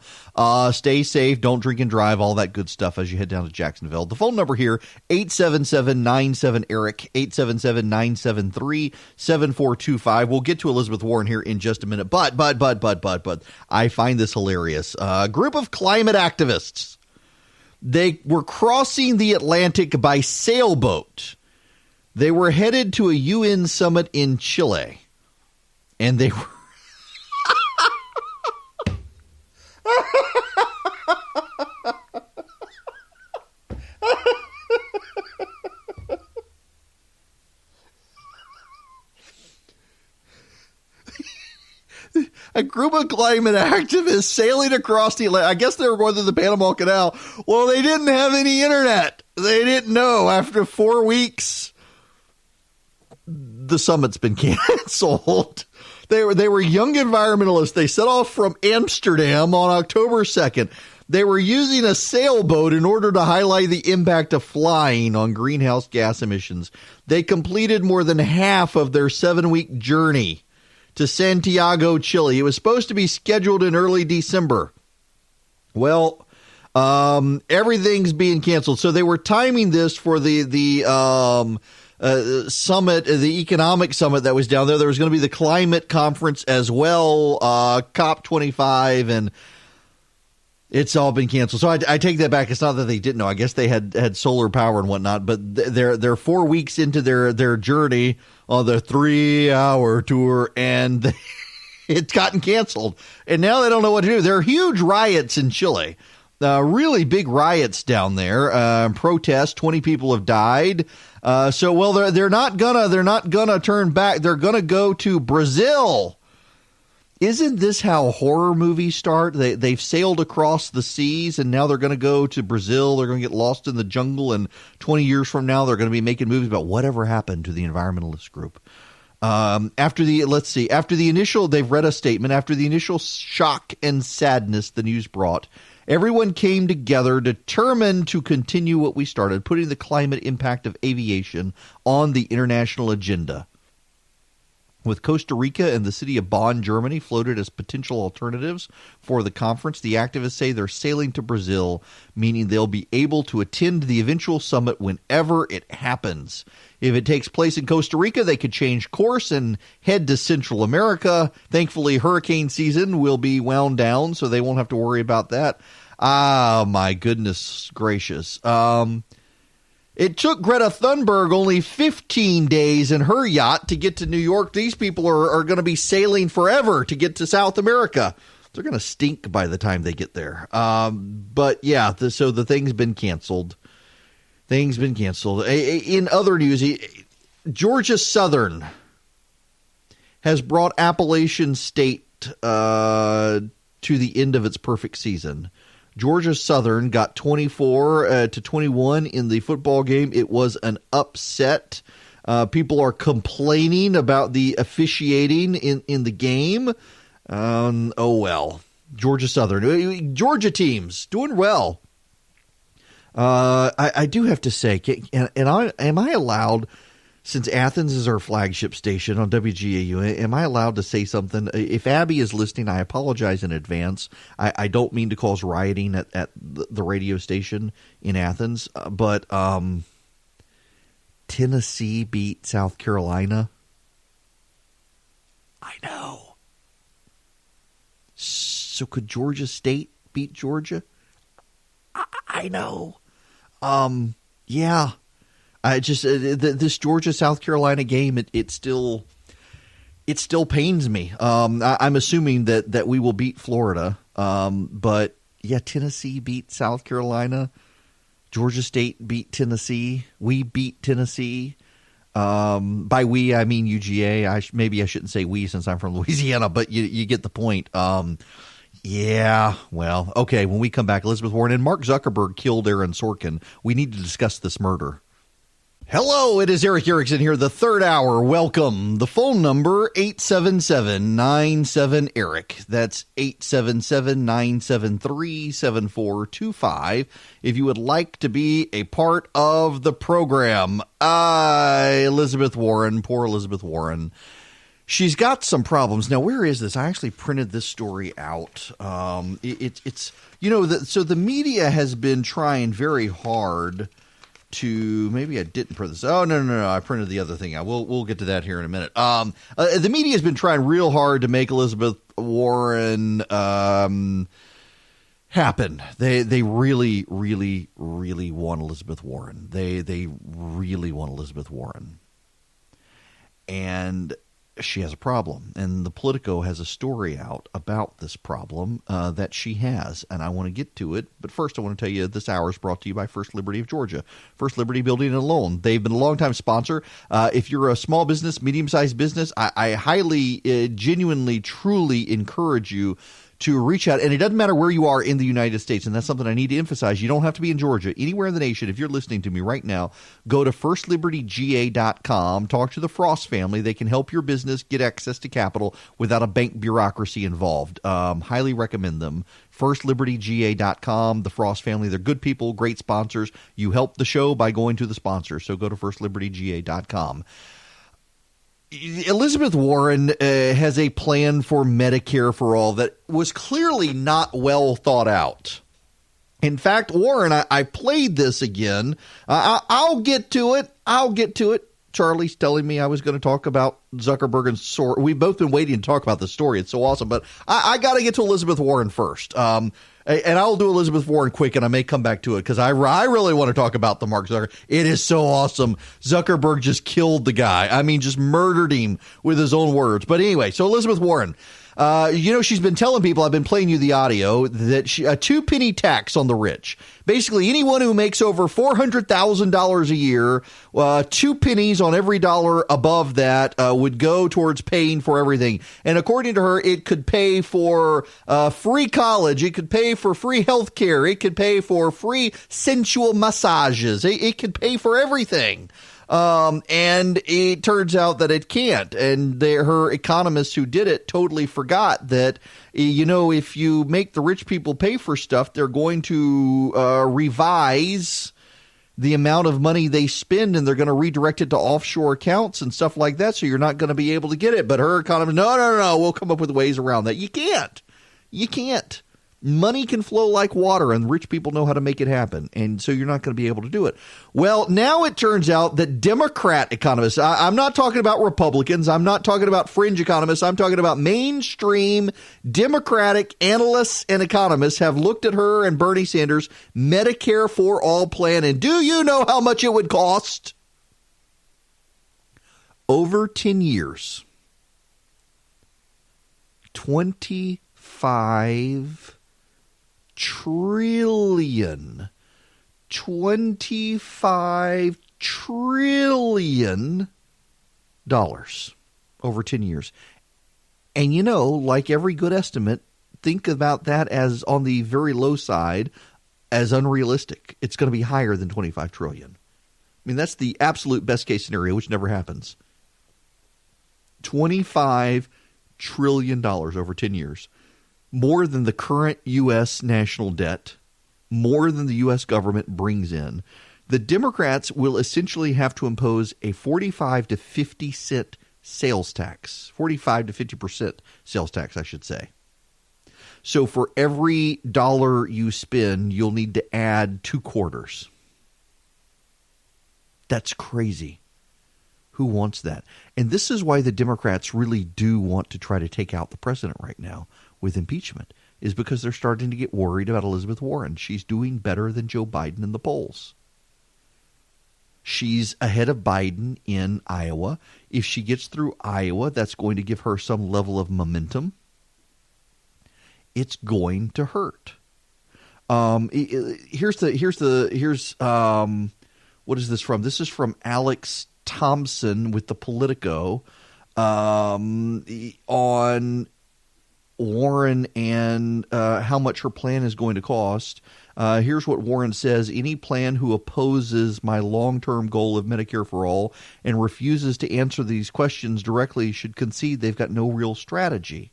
Stay safe, don't drink and drive, all that good stuff as you head down to Jacksonville. The phone number here, 877-97-ERIC, 877-973-7425. We'll get to Elizabeth Warren here in just a minute, but I find this hilarious. A group of climate activists, they were crossing the Atlantic by sailboat. They were headed to a UN summit in Chile, and they were a group of climate activists sailing across the Atlantic. I guess they were going through the Panama Canal. Well, they didn't have any internet. They didn't know. After 4 weeks, the summit's been canceled. They were young environmentalists. They set off from Amsterdam on October 2nd. They were using a sailboat in order to highlight the impact of flying on greenhouse gas emissions. They completed more than half of their 7-week journey to Santiago, Chile. It was supposed to be scheduled in early December. Well, everything's being canceled. So they were timing this for the summit, the economic summit that was down there. There was going to be the climate conference as well, COP25, and it's all been canceled. So I take that back. It's not that they didn't know. I guess they had solar power and whatnot, but they're 4 weeks into their journey on the 3-hour tour, and it's gotten canceled. And now they don't know what to do. There are huge riots in Chile, really big riots down there. Protests. 20 people have died. They're not gonna turn back. They're gonna go to Brazil. Isn't this how horror movies start? They've sailed across the seas, and now they're going to go to Brazil. They're going to get lost in the jungle, and 20 years from now, they're going to be making movies about whatever happened to the environmentalist group. After the initial, they've read a statement. After the initial shock and sadness the news brought, everyone came together determined to continue what we started, putting the climate impact of aviation on the international agenda. With Costa Rica and the city of Bonn, Germany, floated as potential alternatives for the conference, the activists say they're sailing to Brazil, meaning they'll be able to attend the eventual summit whenever it happens. If it takes place in Costa Rica, they could change course and head to Central America. Thankfully, hurricane season will be wound down, so they won't have to worry about that. Ah, my goodness gracious. It took Greta Thunberg only 15 days in her yacht to get to New York. These people are going to be sailing forever to get to South America. They're going to stink by the time they get there. But yeah, so the thing's been canceled. In other news, Georgia Southern has brought Appalachian State to the end of its perfect season. Georgia Southern got 24-21 in the football game. It was an upset. People are complaining about the officiating in the game. Oh, well. Georgia Southern. Georgia teams doing well. I do have to say, am I allowed, since Athens is our flagship station on WGAU, am I allowed to say something? If Abby is listening, I apologize in advance. I don't mean to cause rioting at the radio station in Athens, but Tennessee beat South Carolina. I know. So could Georgia State beat Georgia? I know. Yeah. I just this Georgia South Carolina game, it still pains me. I'm assuming that we will beat Florida, but yeah, Tennessee beat South Carolina. Georgia State beat Tennessee. We beat Tennessee. By we, I mean UGA. Maybe I shouldn't say we since I'm from Louisiana, but you get the point. Yeah, well, okay. When we come back, Elizabeth Warren and Mark Zuckerberg killed Aaron Sorkin. We need to discuss this murder. Hello, it is Eric Erickson here, the third hour. Welcome. The phone number, 877-97-ERIC. That's 877-973-7425. If you would like to be a part of the program. Elizabeth Warren, poor Elizabeth Warren. She's got some problems. Now, where is this? I actually printed this story out. It's so the media has been trying very hard to, maybe I didn't print this. Oh, no. I printed the other thing out. We'll get to that here in a minute. The media has been trying real hard to make Elizabeth Warren happen. They really, really, really want Elizabeth Warren. They really want Elizabeth Warren. And she has a problem, and the Politico has a story out about this problem that she has, and I want to get to it. But first, I want to tell you this hour is brought to you by First Liberty of Georgia. First Liberty Building and Loan. They've been a longtime sponsor. If you're a small business, medium-sized business, I highly, genuinely, truly encourage you to reach out. And it doesn't matter where you are in the United States. And that's something I need to emphasize. You don't have to be in Georgia. Anywhere in the nation, if you're listening to me right now, go to firstlibertyga.com. Talk to the Frost family. They can help your business get access to capital without a bank bureaucracy involved. Highly recommend them. firstlibertyga.com. The Frost family. They're good people, great sponsors. You help the show by going to the sponsors. So go to firstlibertyga.com. Elizabeth Warren has a plan for Medicare for all that was clearly not well thought out. In fact, Warren, I played this again. I'll get to it. Charlie's telling me I was going to talk about Zuckerberg and Sorkin. We've both been waiting to talk about the story. It's so awesome. But I got to get to Elizabeth Warren first. And I'll do Elizabeth Warren quick, and I may come back to it because I really want to talk about the Mark Zuckerberg. It is so awesome. Zuckerberg just killed the guy. I mean, just murdered him with his own words. But anyway, so Elizabeth Warren, she's been telling people, I've been playing you the audio, that a 2-penny tax on the rich. Basically, anyone who makes over $400,000 a year, 2 pennies on every dollar above that would go towards paying for everything. And according to her, it could pay for free college. It could pay for free health care. It could pay for free sensual massages. It could pay for everything. And it turns out that it can't. And her economists who did it totally forgot that, if you make the rich people pay for stuff, they're going to revise the amount of money they spend, and they're going to redirect it to offshore accounts and stuff like that. So you're not going to be able to get it. But her economist, no, we'll come up with ways around that. You can't. Money can flow like water, and rich people know how to make it happen. And so you're not going to be able to do it. Well, now it turns out that Democrat economists, I'm not talking about Republicans. I'm not talking about fringe economists. I'm talking about mainstream Democratic analysts and economists have looked at her and Bernie Sanders' Medicare for All plan. And do you know how much it would cost? Over 10 years. $25 trillion over 10 years. And like every good estimate, think about that as on the very low side as unrealistic. It's going to be higher than 25 trillion. I mean, that's the absolute best case scenario, which never happens. $25 trillion over 10 years. More than the current U.S. national debt, more than the U.S. government brings in. The Democrats will essentially have to impose a 45 to 50 cent sales tax, 45 to 50% sales tax, I should say. So for every dollar you spend, you'll need to add 2 quarters. That's crazy. Who wants that? And this is why the Democrats really do want to try to take out the president right now with impeachment, is because they're starting to get worried about Elizabeth Warren. She's doing better than Joe Biden in the polls. She's ahead of Biden in Iowa. If she gets through Iowa, that's going to give her some level of momentum. It's going to hurt. Here's what is this from? This is from Alex Thompson with the Politico on Warren and how much her plan is going to cost. Here's what Warren says. Any plan who opposes my long-term goal of Medicare for all and refuses to answer these questions directly should concede they've got no real strategy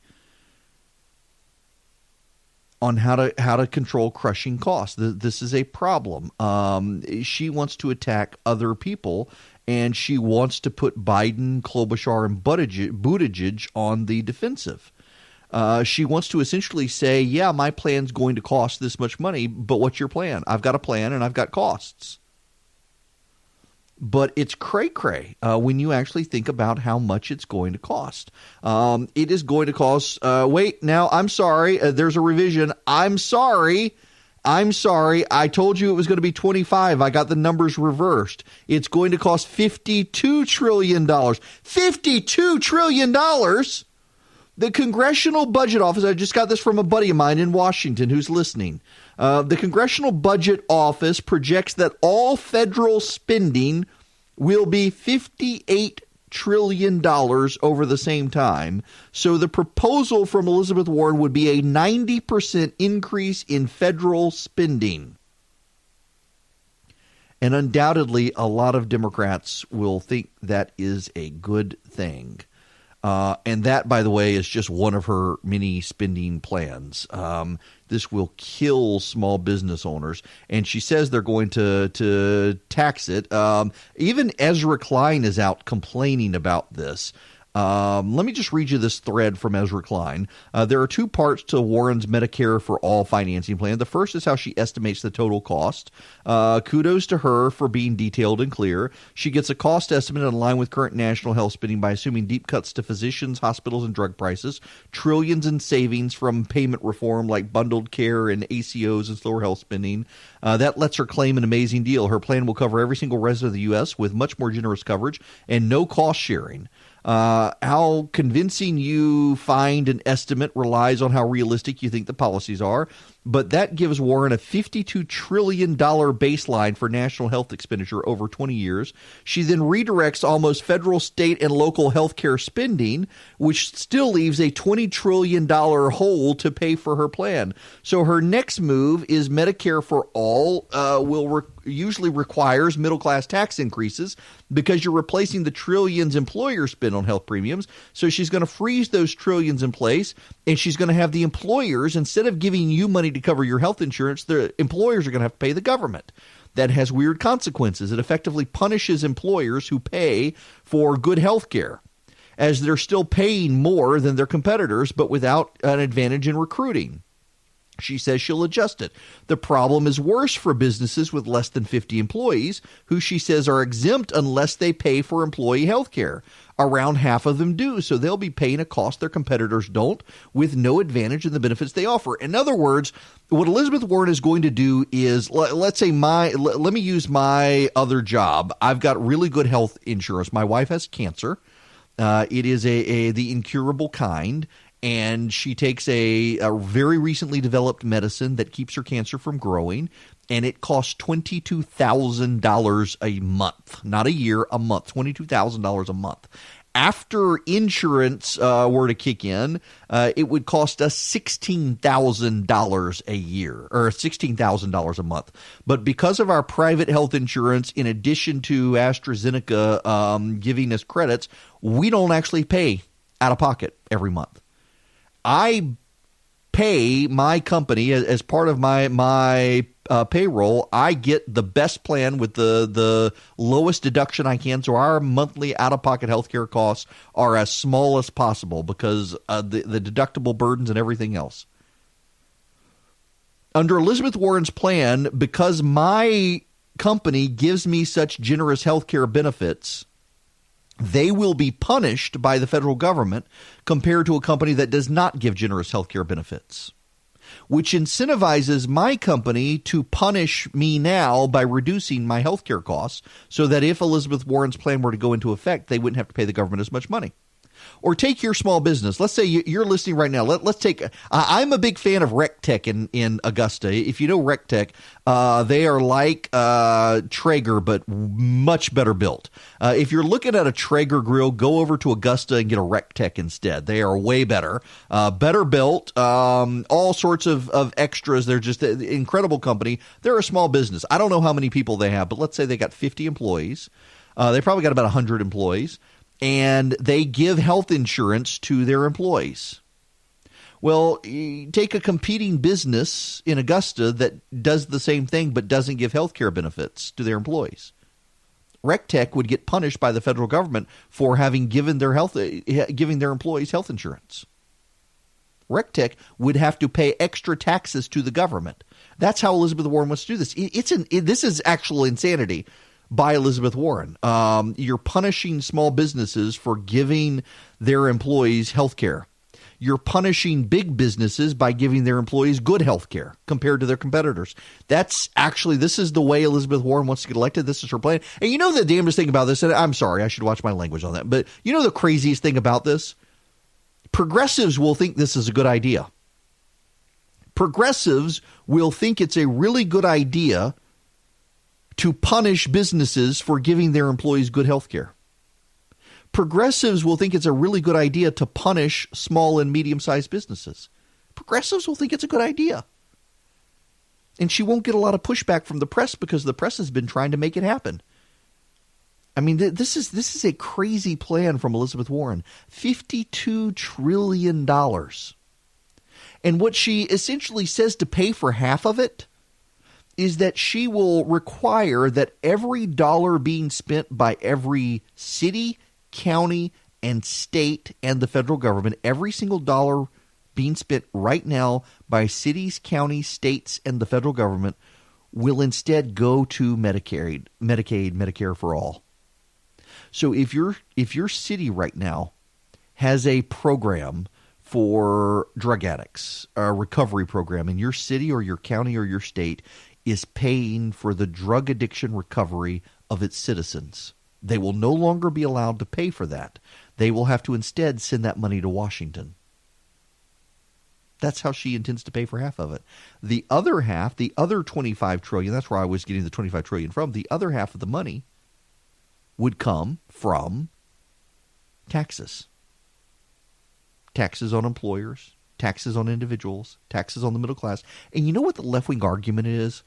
on how to control crushing costs. This is a problem. She wants to attack other people, and she wants to put Biden, Klobuchar, and Buttigieg on the defensive. She wants to essentially say, yeah, my plan's going to cost this much money, but what's your plan? I've got a plan and I've got costs. But it's cray-cray when you actually think about how much it's going to cost. It is going to cost, I'm sorry, there's a revision. I'm sorry. I told you it was going to be 25. I got the numbers reversed. It's going to cost $52 trillion. $52 trillion? The Congressional Budget Office, I just got this from a buddy of mine in Washington who's listening. The Congressional Budget Office projects that all federal spending will be $58 trillion over the same time. So the proposal from Elizabeth Warren would be a 90% increase in federal spending. And undoubtedly, a lot of Democrats will think that is a good thing. And that, by the way, is just one of her many spending plans. This will kill small business owners. And she says they're going to tax it. Even Ezra Klein is out complaining about this. Let me just read you this thread from Ezra Klein. There are two parts to Warren's Medicare for All financing plan. The first is how she estimates the total cost. Kudos to her for being detailed and clear. She gets a cost estimate in line with current national health spending by assuming deep cuts to physicians, hospitals, and drug prices, trillions in savings from payment reform like bundled care and ACOs and slower health spending. That lets her claim an amazing deal. Her plan will cover every single resident of the U.S. with much more generous coverage and no cost sharing. How convincing you find an estimate relies on how realistic you think the policies are, but that gives Warren a $52 trillion baseline for national health expenditure over 20 years. She then redirects almost federal, state, and local health care spending, which still leaves a $20 trillion hole to pay for her plan. So her next move is Medicare for All usually requires middle-class tax increases because you're replacing the trillions employers spend on health premiums. So she's going to freeze those trillions in place, and she's going to have the employers, instead of giving you money to cover your health insurance, the employers are going to have to pay the government. That has weird consequences. It effectively punishes employers who pay for good health care, as they're still paying more than their competitors, but without an advantage in recruiting. She says she'll adjust it. The problem is worse for businesses with less than 50 employees, who she says are exempt unless they pay for employee health care. Around half of them do, so they'll be paying a cost their competitors don't, with no advantage in the benefits they offer. In other words, what Elizabeth Warren is going to do is, let's say let me use my other job. I've got really good health insurance. My wife has cancer. It is the incurable kind. And she takes a very recently developed medicine that keeps her cancer from growing, and it costs $22,000 a month, not a year, a month, $22,000 a month. After insurance were to kick in, it would cost us $16,000 a year, or $16,000 a month. But because of our private health insurance, in addition to AstraZeneca giving us credits, we don't actually pay out of pocket every month. I pay my company as part of my payroll. I get the best plan with the lowest deduction I can, so our monthly out-of-pocket healthcare costs are as small as possible because the deductible burdens and everything else. Under Elizabeth Warren's plan, because my company gives me such generous healthcare benefits, they will be punished by the federal government compared to a company that does not give generous health care benefits, which incentivizes my company to punish me now by reducing my health care costs so that if Elizabeth Warren's plan were to go into effect, they wouldn't have to pay the government as much money. Or take your small business. Let's say you're listening right now. Let's take I'm a big fan of RecTech in Augusta. If you know RecTech, they are like Traeger, but much better built. If you're looking at a Traeger grill, go over to Augusta and get a RecTech instead. They are way better, better built, all sorts of extras. They're just an incredible company. They're a small business. I don't know how many people they have, but let's say they got 50 employees. They probably got about 100 employees. And they give health insurance to their employees. Well, take a competing business in Augusta that does the same thing but doesn't give health care benefits to their employees. RecTech would get punished by the federal government for having giving their employees health insurance. RecTech would have to pay extra taxes to the government. That's how Elizabeth Warren wants to do this. This is actual insanity by Elizabeth Warren. You're punishing small businesses for giving their employees health care. You're punishing big businesses by giving their employees good health care compared to their competitors. This is the way Elizabeth Warren wants to get elected. This is her plan. And you know the damnedest thing about this, and I'm sorry, I should watch my language on that, but you know the craziest thing about this? Progressives will think this is a good idea. Progressives will think it's a really good idea to punish businesses for giving their employees good health care. Progressives will think it's a really good idea to punish small and medium-sized businesses. Progressives will think it's a good idea. And she won't get a lot of pushback from the press because the press has been trying to make it happen. I mean, this is a crazy plan from Elizabeth Warren. $52 trillion. And what she essentially says to pay for half of it is that she will require that every dollar being spent by every city, county, and state and the federal government, every single dollar being spent right now by cities, counties, states, and the federal government will instead go to Medicaid, Medicare for all. So if your city right now has a program for drug addicts, a recovery program, and your city or your county or your state is paying for the drug addiction recovery of its citizens, they will no longer be allowed to pay for that. They will have to instead send that money to Washington. That's how she intends to pay for half of it. The other half, the other $25 trillion, that's where I was getting the $25 trillion from, the other half of the money would come from taxes. Taxes on employers, taxes on individuals, taxes on the middle class. And you know what the left-wing argument is?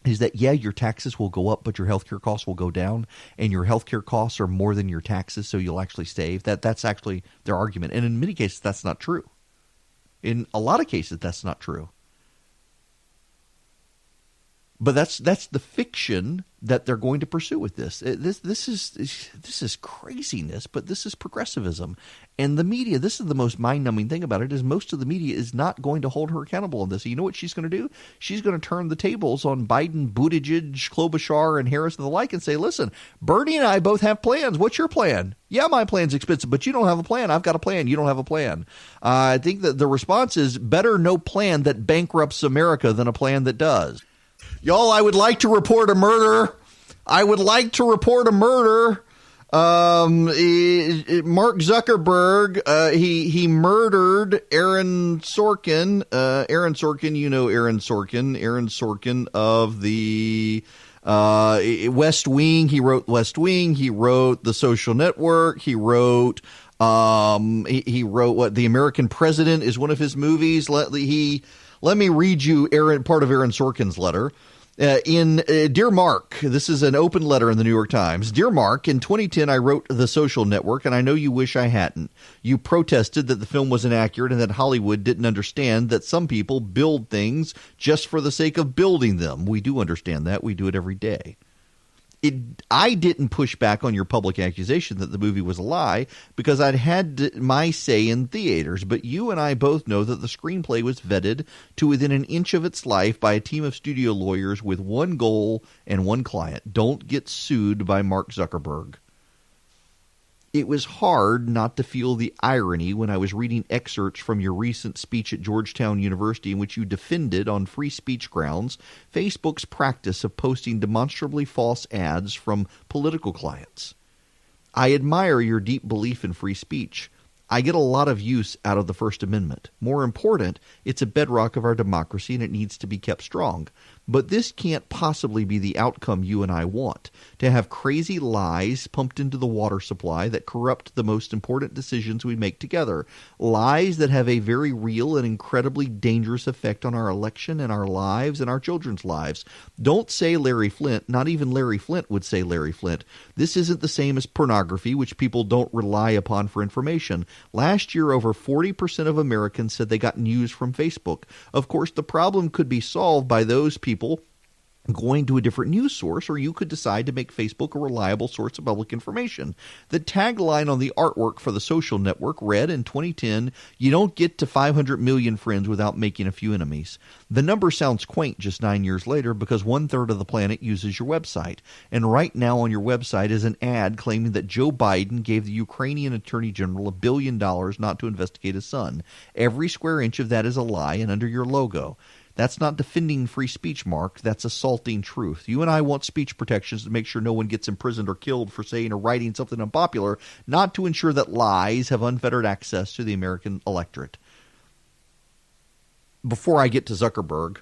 Is that, yeah, your taxes will go up, but your healthcare costs will go down, and your healthcare costs are more than your taxes, so you'll actually save. That's actually their argument. And in many cases, that's not true. In a lot of cases, that's not true. But that's the fiction that they're going to pursue with this. This is craziness, but this is progressivism. And the media, this is the most mind-numbing thing about it, is most of the media is not going to hold her accountable on this. You know what she's going to do? She's going to turn the tables on Biden, Buttigieg, Klobuchar, and Harris and the like and say, listen, Bernie and I both have plans. What's your plan? Yeah, my plan's expensive, but you don't have a plan. I've got a plan. You don't have a plan. I think that the response is better no plan that bankrupts America than a plan that does. Y'all, I would like to report a murder. Mark Zuckerberg, he murdered Aaron Sorkin. Aaron Sorkin, you know Aaron Sorkin. Aaron Sorkin of the West Wing. He wrote West Wing. He wrote The Social Network. He wrote he wrote what The American President is one of his movies. Let me read you part of Aaron Sorkin's letter. Dear Mark, this is an open letter in the New York Times. Dear Mark, in 2010, I wrote The Social Network, and I know you wish I hadn't. You protested that the film was inaccurate and that Hollywood didn't understand that some people build things just for the sake of building them. We do understand that. We do it every day. I didn't push back on your public accusation that the movie was a lie because I'd had my say in theaters, but you and I both know that the screenplay was vetted to within an inch of its life by a team of studio lawyers with one goal and one client. Don't get sued by Mark Zuckerberg. It was hard not to feel the irony when I was reading excerpts from your recent speech at Georgetown University in which you defended on free speech grounds Facebook's practice of posting demonstrably false ads from political clients. I admire your deep belief in free speech. I get a lot of use out of the First Amendment. More important, it's a bedrock of our democracy and it needs to be kept strong. But this can't possibly be the outcome you and I want, to have crazy lies pumped into the water supply that corrupt the most important decisions we make together, lies that have a very real and incredibly dangerous effect on our election and our lives and our children's lives. Don't say Larry Flynt. Not even Larry Flynt would say Larry Flynt. This isn't the same as pornography, which people don't rely upon for information. Last year, over 40% of Americans said they got news from Facebook. Of course, the problem could be solved by those people going to a different news source, or you could decide to make Facebook a reliable source of public information. The tagline on the artwork for The Social Network read in 2010, "You don't get to 500 million friends without making a few enemies." The number sounds quaint just 9 years later because 1/3 of the planet uses your website. And right now on your website is an ad claiming that Joe Biden gave the Ukrainian Attorney General $1 billion not to investigate his son. Every square inch of that is a lie and under your logo. That's not defending free speech, Mark. That's assaulting truth. You and I want speech protections to make sure no one gets imprisoned or killed for saying or writing something unpopular, not to ensure that lies have unfettered access to the American electorate. Before I get to Zuckerberg,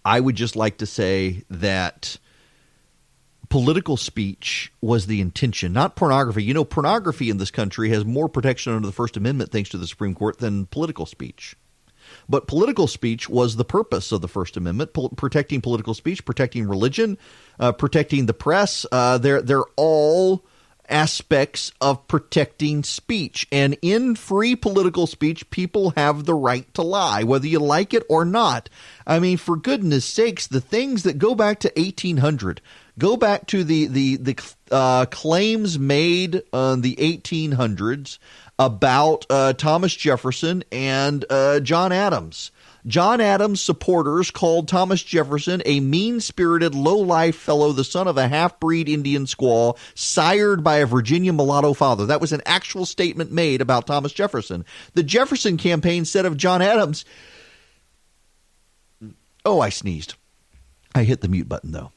I would just like to say that political speech was the intention, not pornography. You know, pornography in this country has more protection under the First Amendment, thanks to the Supreme Court, than political speech. But political speech was the purpose of the First Amendment, protecting political speech, protecting religion, protecting the press. They're all aspects of protecting speech. And in free political speech, people have the right to lie, whether you like it or not. I mean, for goodness sakes, the things that go back to 1800, go back to the claims made in the 1800s about Thomas Jefferson and John Adams. John Adams' supporters called Thomas Jefferson a mean-spirited, low-life fellow, the son of a half-breed Indian squaw, sired by a Virginia mulatto father. That was an actual statement made about Thomas Jefferson. The Jefferson campaign said of John Adams, oh, I sneezed. I hit the mute button, though.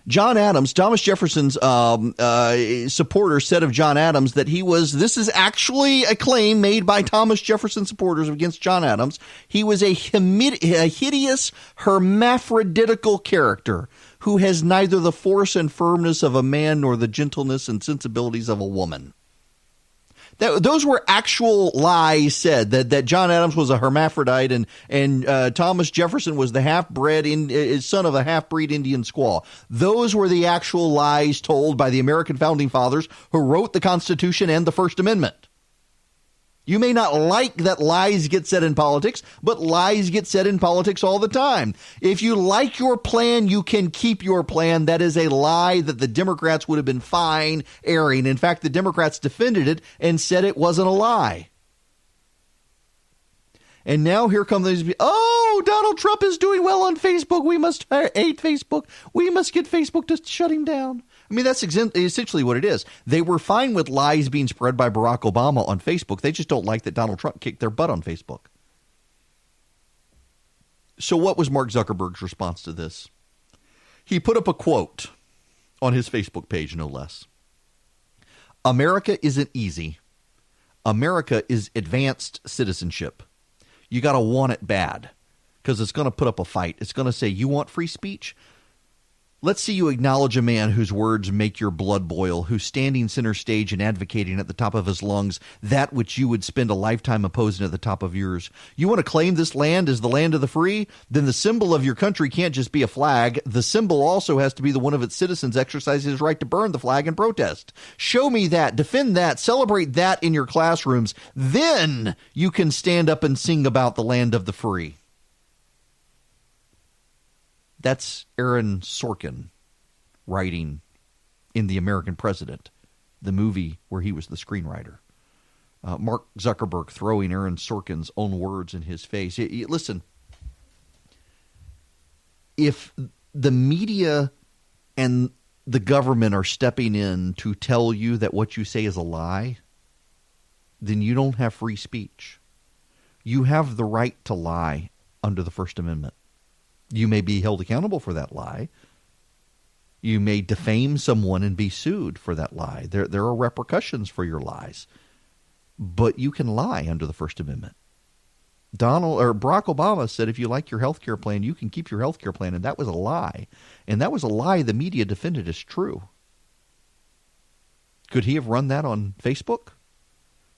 John Adams, Thomas Jefferson's supporters said of John Adams that this is actually a claim made by Thomas Jefferson supporters against John Adams. He was a hideous, hermaphroditical character who has neither the force and firmness of a man nor the gentleness and sensibilities of a woman. Those were actual lies said, that John Adams was a hermaphrodite and Thomas Jefferson was the son of a half-breed Indian squaw. Those were the actual lies told by the American founding fathers who wrote the Constitution and the First Amendment. You may not like that lies get said in politics, but lies get said in politics all the time. If you like your plan, you can keep your plan. That is a lie that the Democrats would have been fine airing. In fact, the Democrats defended it and said it wasn't a lie. And now here come these people. Oh, Donald Trump is doing well on Facebook. We must hate Facebook. We must get Facebook to shut him down. I mean, that's essentially what it is. They were fine with lies being spread by Barack Obama on Facebook. They just don't like that Donald Trump kicked their butt on Facebook. So what was Mark Zuckerberg's response to this? He put up a quote on his Facebook page, no less. America isn't easy. America is advanced citizenship. You got to want it bad because it's going to put up a fight. It's going to say, you want free speech? Let's see you acknowledge a man whose words make your blood boil, who's standing center stage and advocating at the top of his lungs that which you would spend a lifetime opposing at the top of yours. You want to claim this land as the land of the free? Then the symbol of your country can't just be a flag. The symbol also has to be the one of its citizens exercising his right to burn the flag and protest. Show me that, defend that, celebrate that in your classrooms. Then you can stand up and sing about the land of the free. That's Aaron Sorkin writing in The American President, the movie where he was the screenwriter. Mark Zuckerberg throwing Aaron Sorkin's own words in his face. Listen, if the media and the government are stepping in to tell you that what you say is a lie, then you don't have free speech. You have the right to lie under the First Amendment. You may be held accountable for that lie. You may defame someone and be sued for that lie. There are repercussions for your lies. But you can lie under the First Amendment. Barack Obama said if you like your health care plan, you can keep your health care plan, and that was a lie. And that was a lie the media defended as true. Could he have run that on Facebook?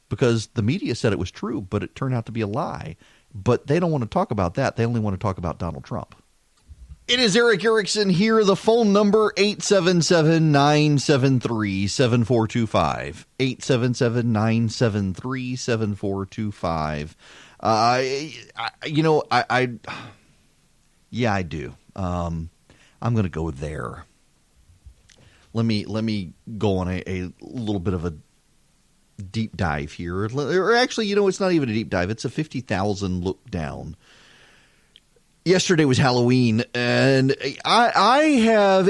Because the media said it was true, but it turned out to be a lie. But they don't want to talk about that. They only want to talk about Donald Trump. It is Eric Erickson here. The phone number, 877-973-7425. 877-973-7425. Yeah, I do. I'm going to go there. Let me go on a little bit of a deep dive here. Or actually, it's not even a deep dive. It's a 50,000 look down. Yesterday was Halloween, and I have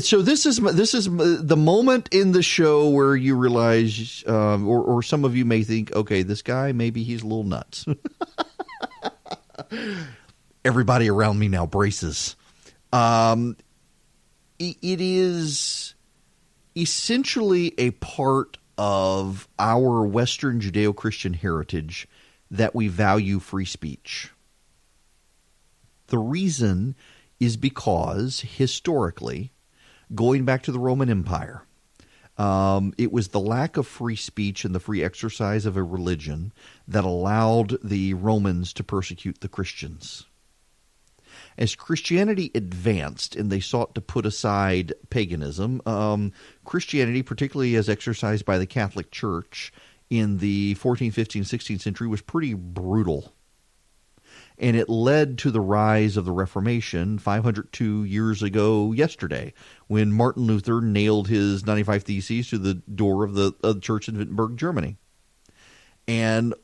so this is the moment in the show where you realize, or some of you may think, okay, this guy, maybe he's a little nuts. Everybody around me now braces. It is essentially a part of our Western Judeo-Christian heritage that we value free speech. The reason is because, historically, going back to the Roman Empire. It was the lack of free speech and the free exercise of a religion that allowed the Romans to persecute the Christians. As Christianity advanced and they sought to put aside paganism, Christianity, particularly as exercised by the Catholic Church in the 14th, 15th, 16th century, was pretty brutal. And it led to the rise of the Reformation 502 years ago yesterday, when Martin Luther nailed his 95 Theses to the door of the church in Wittenberg, Germany. And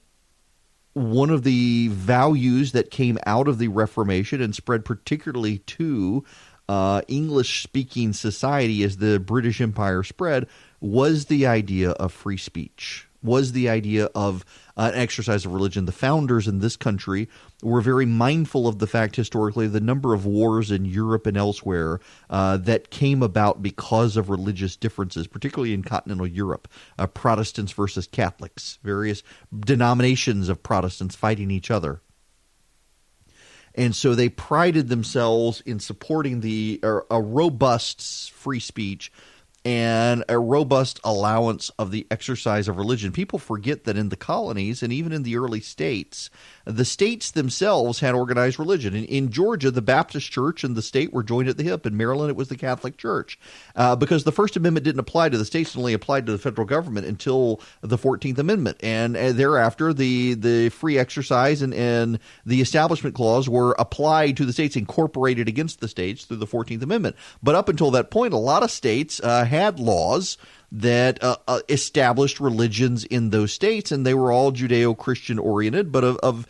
one of the values that came out of the Reformation and spread particularly to English-speaking society as the British Empire spread was the idea of free speech, was the idea of an exercise of religion. The founders in this country were very mindful of the fact historically the number of wars in Europe and elsewhere that came about because of religious differences, particularly in continental Europe, Protestants versus Catholics, various denominations of Protestants fighting each other. And so they prided themselves in supporting a robust free speech and a robust allowance of the exercise of religion. People forget that in the colonies and even in the early states, the states themselves had organized religion. In Georgia, the Baptist Church and the state were joined at the hip. In Maryland, it was the Catholic Church. Because the First Amendment didn't apply to the states, it only applied to the federal government until the 14th Amendment. And thereafter, the free exercise and the Establishment Clause were applied to the states, incorporated against the states through the 14th Amendment. But up until that point, a lot of states had laws that established religions in those states, and they were all Judeo-Christian oriented, but of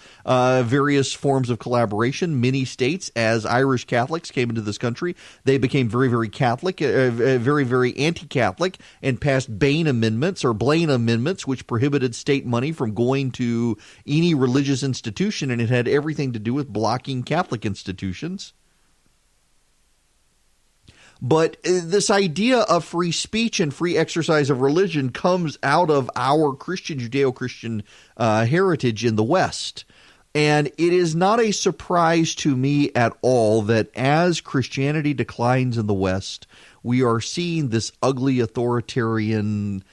various forms of collaboration. Many states, as Irish Catholics came into this country, they became very, very Catholic, very, very anti-Catholic, and passed Blaine Amendments, which prohibited state money from going to any religious institution, and it had everything to do with blocking Catholic institutions. But this idea of free speech and free exercise of religion comes out of our Christian, Judeo-Christian heritage in the West. And it is not a surprise to me at all that as Christianity declines in the West, we are seeing this ugly authoritarian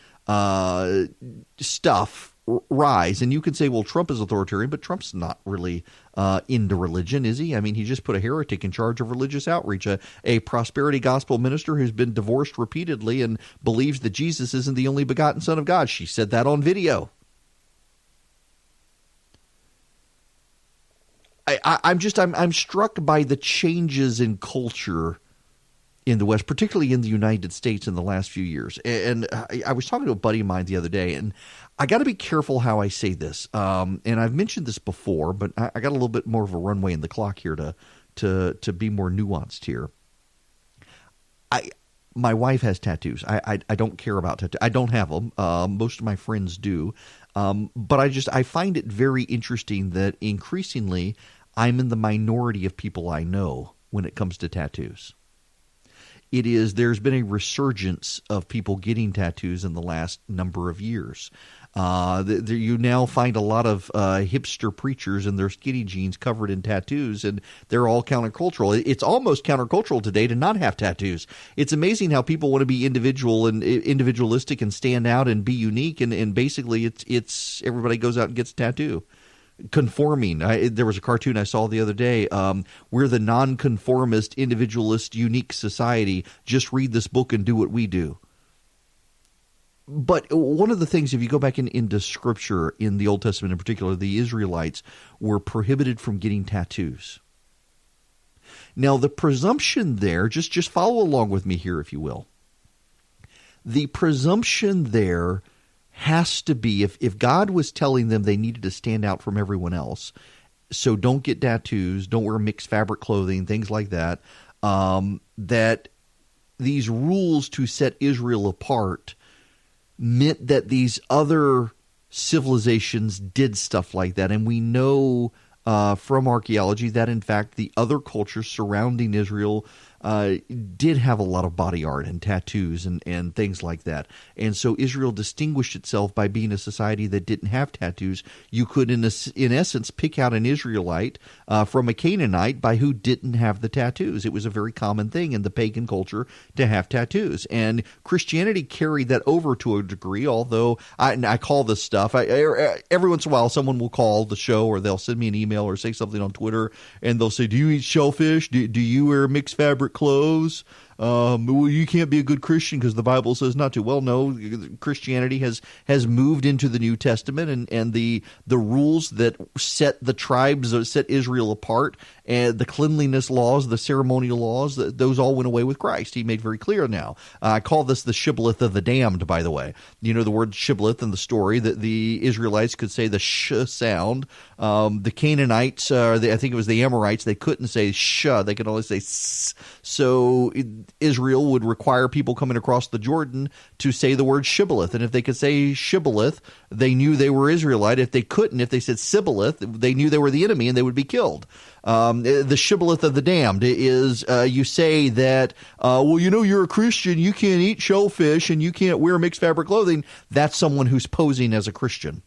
stuff rise. And you can say, well, Trump is authoritarian, but Trump's not really into religion, is he? I mean, he just put a heretic in charge of religious outreach, a prosperity gospel minister who's been divorced repeatedly and believes that Jesus isn't the only begotten Son of God. She said that on video. I'm struck by the changes in culture in the West, particularly in the United States in the last few years. And I was talking to a buddy of mine the other day, and I got to be careful how I say this. And I've mentioned this before, but I got a little bit more of a runway in the clock here to be more nuanced here. My wife has tattoos. I don't care about tattoos. I don't have them. Most of my friends do. But I find it very interesting that increasingly I'm in the minority of people I know when it comes to tattoos. There's been a resurgence of people getting tattoos in the last number of years. You now find a lot of hipster preachers in their skinny jeans covered in tattoos, and they're all countercultural. It's almost countercultural today to not have tattoos. It's amazing how people want to be individual and individualistic and stand out and be unique, and basically it's everybody goes out and gets a tattoo. Conforming. There was a cartoon I saw the other day. We're the nonconformist, individualist, unique society. Just read this book and do what we do. But one of the things, if you go back into Scripture, in the Old Testament in particular, the Israelites were prohibited from getting tattoos. Now, the presumption there, just follow along with me here, if you will. The presumption there has to be, if God was telling them they needed to stand out from everyone else, so don't get tattoos, don't wear mixed fabric clothing, things like that, that these rules to set Israel apart meant that these other civilizations did stuff like that. And we know from archaeology that, in fact, the other cultures surrounding Israel did have a lot of body art and tattoos and things like that. And so Israel distinguished itself by being a society that didn't have tattoos. You could, in essence, pick out an Israelite from a Canaanite by who didn't have the tattoos. It was a very common thing in the pagan culture to have tattoos. And Christianity carried that over to a degree, although I call this stuff, every once in a while someone will call the show or they'll send me an email or say something on Twitter and they'll say, do you eat shellfish? Do you wear mixed fabric clothes? Well, you can't be a good Christian because the Bible says not to. Well, no, Christianity has moved into the New Testament, and the rules that set the tribes, set Israel apart, and the cleanliness laws, the ceremonial laws, those all went away with Christ. He made very clear now. I call this the shibboleth of the damned, by the way. You know the word shibboleth in the story, that the Israelites could say the sh sound. The Canaanites, I think it was the Amorites, they couldn't say sh, they could only say s. So Israel would require people coming across the Jordan to say the word shibboleth. And if they could say shibboleth, they knew they were Israelite. If they couldn't, if they said sibboleth, they knew they were the enemy and they would be killed. The shibboleth of the damned is you say that, well, you know, you're a Christian, you can't eat shellfish and you can't wear mixed fabric clothing. That's someone who's posing as a Christian.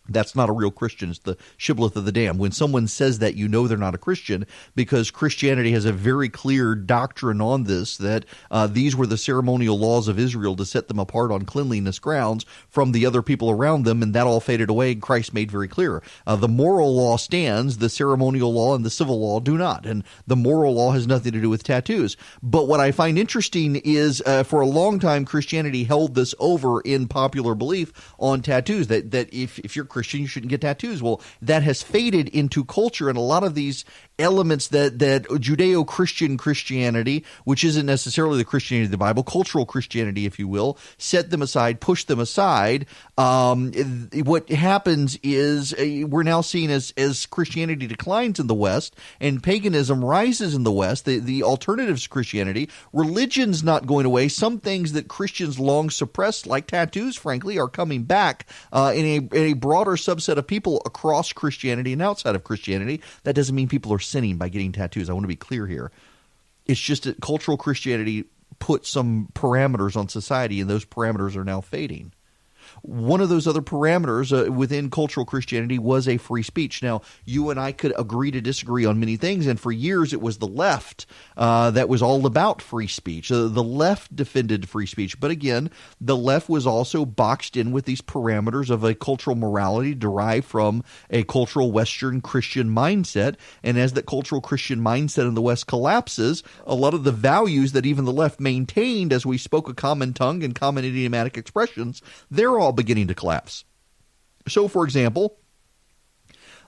That's not a real Christian. It's the shibboleth of the damned. When someone says that, you know they're not a Christian, because Christianity has a very clear doctrine on this, that these were the ceremonial laws of Israel to set them apart on cleanliness grounds from the other people around them, and that all faded away, and Christ made very clear. The moral law stands, the ceremonial law and the civil law do not, and the moral law has nothing to do with tattoos. But what I find interesting is for a long time, Christianity held this over in popular belief on tattoos, that if you're Christian, you shouldn't get tattoos. Well, that has faded into culture, and a lot of these elements that Judeo-Christian Christianity, which isn't necessarily the Christianity of the Bible, cultural Christianity, if you will, set them aside, push them aside. What happens is we're now seeing as Christianity declines in the West and paganism rises in the West, the alternatives to Christianity, religion's not going away. Some things that Christians long suppressed, like tattoos, frankly, are coming back in a broader subset of people across Christianity and outside of Christianity. That doesn't mean people are sinning by getting tattoos. I want to be clear here. It's just that cultural Christianity put some parameters on society, and those parameters are now fading. One of those other parameters within cultural Christianity was a free speech. Now, you and I could agree to disagree on many things, and for years it was the left that was all about free speech. The left defended free speech, but again, the left was also boxed in with these parameters of a cultural morality derived from a cultural Western Christian mindset, and as that cultural Christian mindset in the West collapses, a lot of the values that even the left maintained as we spoke a common tongue and common idiomatic expressions, they're all beginning to collapse. So, for example,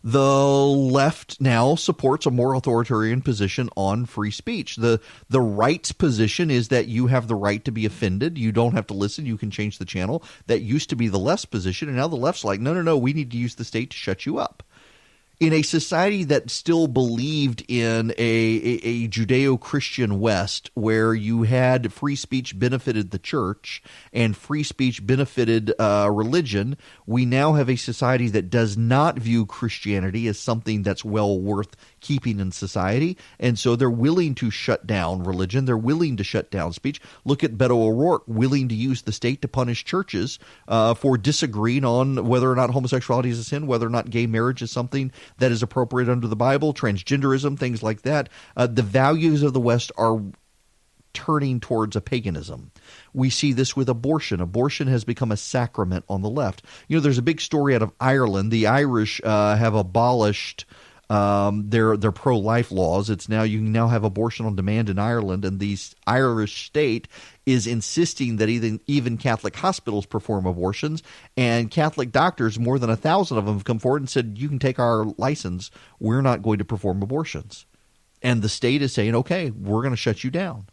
the left now supports a more authoritarian position on free speech. The right's position is that you have the right to be offended. You don't have to listen. You can change the channel. That used to be the left's position, and now the left's like, no, we need to use the state to shut you up. In a society that still believed in a Judeo-Christian West, where you had free speech benefited the church and free speech benefited religion, we now have a society that does not view Christianity as something that's well worth keeping in society, and so they're willing to shut down religion. They're willing to shut down speech. Look at Beto O'Rourke, willing to use the state to punish churches for disagreeing on whether or not homosexuality is a sin, whether or not gay marriage is something that is appropriate under the Bible, transgenderism, things like that. The values of the West are turning towards a paganism. We see this with abortion. Abortion has become a sacrament on the left. You know, there's a big story out of Ireland. The Irish have abolished their pro-life laws. It's now, you can now have abortion on demand in Ireland, and the Irish state is insisting that even Catholic hospitals perform abortions, and Catholic doctors, more than 1,000 of them, have come forward and said, you can take our license, we're not going to perform abortions. And the state is saying, okay, we're going to shut you down.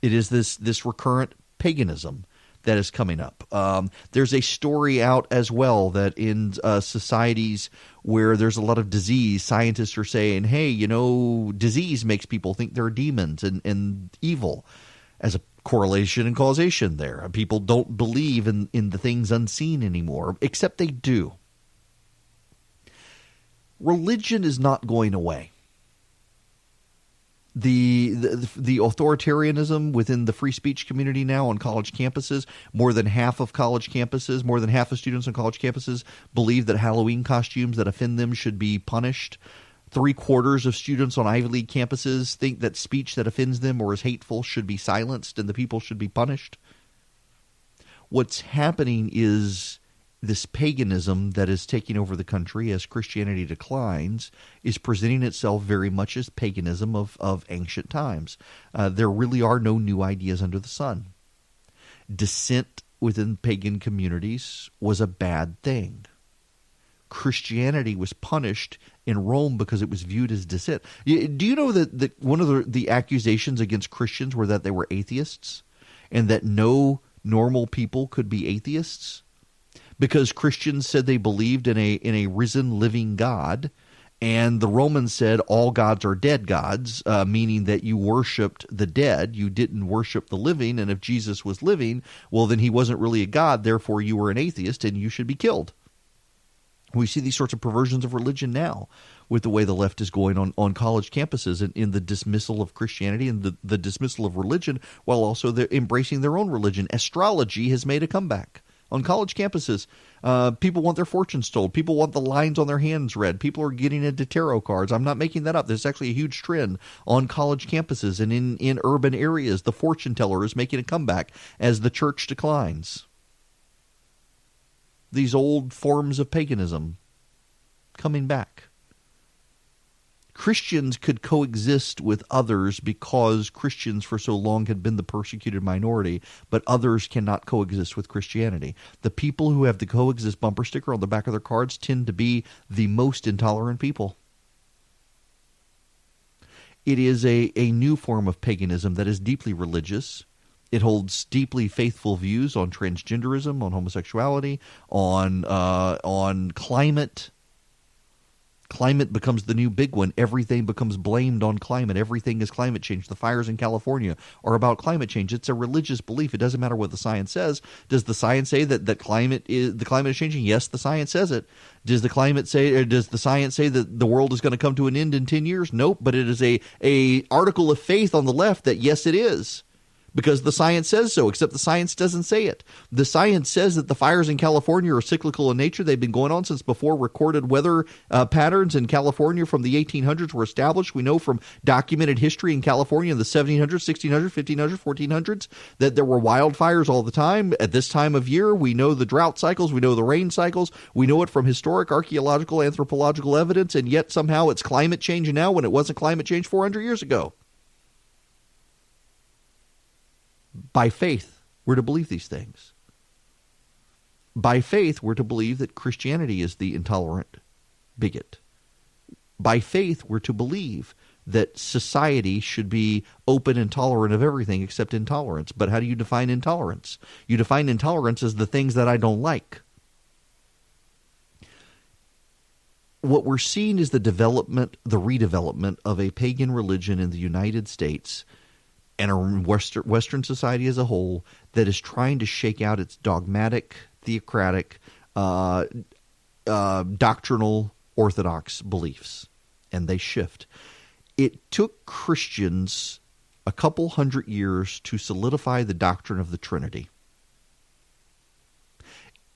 It is this recurrent paganism that is coming up. There's a story out as well that in societies where there's a lot of disease, scientists are saying, hey, you know, disease makes people think they're demons and evil, as a correlation and causation there. People don't believe in the things unseen anymore, except they do. Religion is not going away. the authoritarianism within the free speech community now on college campuses. More than half of students on college campuses believe that Halloween costumes that offend them should be punished. 3/4 of students on Ivy League campuses think that speech that offends them or is hateful should be silenced and the people should be punished. What's happening is this paganism that is taking over the country as Christianity declines is presenting itself very much as paganism of ancient times. There really are no new ideas under the sun. Dissent within pagan communities was a bad thing. Christianity was punished in Rome because it was viewed as dissent. Do you know that one of the accusations against Christians were that they were atheists and that no normal people could be atheists? Because Christians said they believed in a risen, living God, and the Romans said all gods are dead gods, meaning that you worshipped the dead, you didn't worship the living, and if Jesus was living, well, then he wasn't really a god, therefore you were an atheist and you should be killed. We see these sorts of perversions of religion now with the way the left is going on college campuses and in the dismissal of Christianity and the dismissal of religion, while also they're embracing their own religion. Astrology has made a comeback. On college campuses, people want their fortunes told. People want the lines on their hands read. People are getting into tarot cards. I'm not making that up. There's actually a huge trend on college campuses and in urban areas. The fortune teller is making a comeback as the church declines. These old forms of paganism coming back. Christians could coexist with others because Christians for so long had been the persecuted minority, but others cannot coexist with Christianity. The people who have the coexist bumper sticker on the back of their cards tend to be the most intolerant people. It is a new form of paganism that is deeply religious. It holds deeply faithful views on transgenderism, on homosexuality, on climate. Climate becomes the new big one. Everything becomes blamed on climate. Everything is climate change. The fires in California are about climate change. It's a religious belief. It doesn't matter what the science says. Does the science say that the climate is changing? Yes, the science says it. Does the science say that the world is going to come to an end in 10 years? Nope, but it is a article of faith on the left that yes, it is. Because the science says so, except the science doesn't say it. The science says that the fires in California are cyclical in nature. They've been going on since before recorded weather patterns in California from the 1800s were established. We know from documented history in California in the 1700s, 1600s, 1500s, 1400s that there were wildfires all the time. At this time of year, we know the drought cycles. We know the rain cycles. We know it from historic, archaeological, anthropological evidence, and yet somehow it's climate change now when it wasn't climate change 400 years ago. By faith, we're to believe these things. By faith, we're to believe that Christianity is the intolerant bigot. By faith, we're to believe that society should be open and tolerant of everything except intolerance. But how do you define intolerance? You define intolerance as the things that I don't like. What we're seeing is the redevelopment of a pagan religion in the United States and a Western society as a whole that is trying to shake out its dogmatic, theocratic, doctrinal, orthodox beliefs. And they shift. It took Christians a couple hundred years to solidify the doctrine of the Trinity.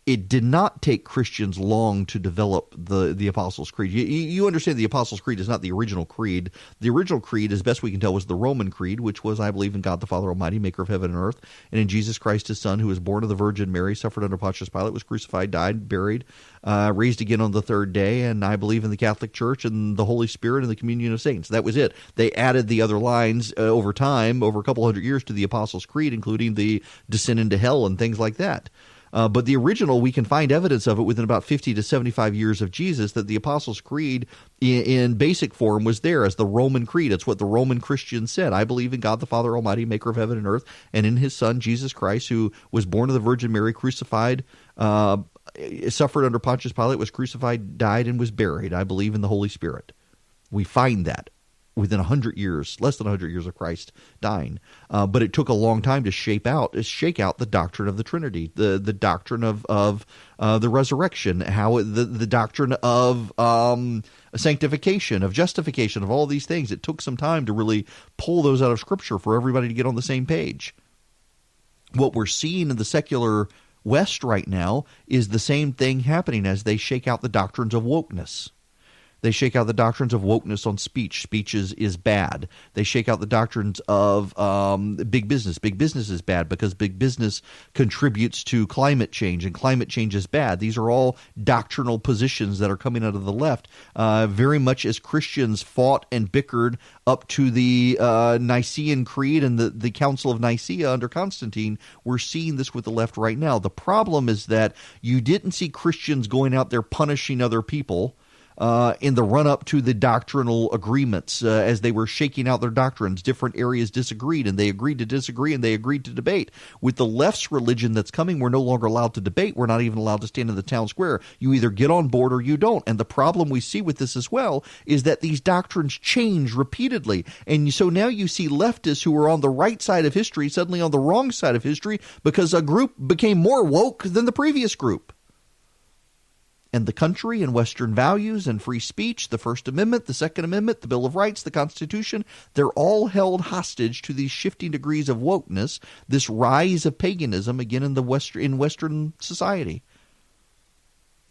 It did not take Christians long to develop the Apostles' Creed. You understand the Apostles' Creed is not the original creed. The original creed, as best we can tell, was the Roman Creed, which was, I believe in God the Father Almighty, maker of heaven and earth, and in Jesus Christ, his Son, who was born of the Virgin Mary, suffered under Pontius Pilate, was crucified, died, buried, raised again on the third day, and I believe in the Catholic Church and the Holy Spirit and the communion of saints. That was it. They added the other lines over time, over a couple hundred years, to the Apostles' Creed, including the descent into hell and things like that. But the original, we can find evidence of it within about 50 to 75 years of Jesus, that the Apostles' Creed in basic form was there as the Roman Creed. It's what the Roman Christians said. I believe in God the Father Almighty, maker of heaven and earth, and in his Son, Jesus Christ, who was born of the Virgin Mary, crucified, suffered under Pontius Pilate, was crucified, died, and was buried. I believe in the Holy Spirit. We find that within 100 years, less than 100 years of Christ dying. But it took a long time to shake out the doctrine of the Trinity, the doctrine of the resurrection, the doctrine of sanctification, of justification, of all these things. It took some time to really pull those out of Scripture for everybody to get on the same page. What we're seeing in the secular West right now is the same thing happening as they shake out the doctrines of wokeness. They shake out the doctrines of wokeness on speech. Speech is bad. They shake out the doctrines of big business. Big business is bad because big business contributes to climate change, and climate change is bad. These are all doctrinal positions that are coming out of the left, very much as Christians fought and bickered up to the Nicene Creed and the Council of Nicaea under Constantine. We're seeing this with the left right now. The problem is that you didn't see Christians going out there punishing other people in the run-up to the doctrinal agreements as they were shaking out their doctrines. Different areas disagreed, and they agreed to disagree, and they agreed to debate. With the left's religion that's coming, we're no longer allowed to debate. We're not even allowed to stand in the town square. You either get on board or you don't. And the problem we see with this as well is that these doctrines change repeatedly. And so now you see leftists who are on the right side of history suddenly on the wrong side of history because a group became more woke than the previous group. And the country and Western values and free speech, the First Amendment, the Second Amendment, the Bill of Rights, the Constitution, they're all held hostage to these shifting degrees of wokeness, this rise of paganism again in Western society.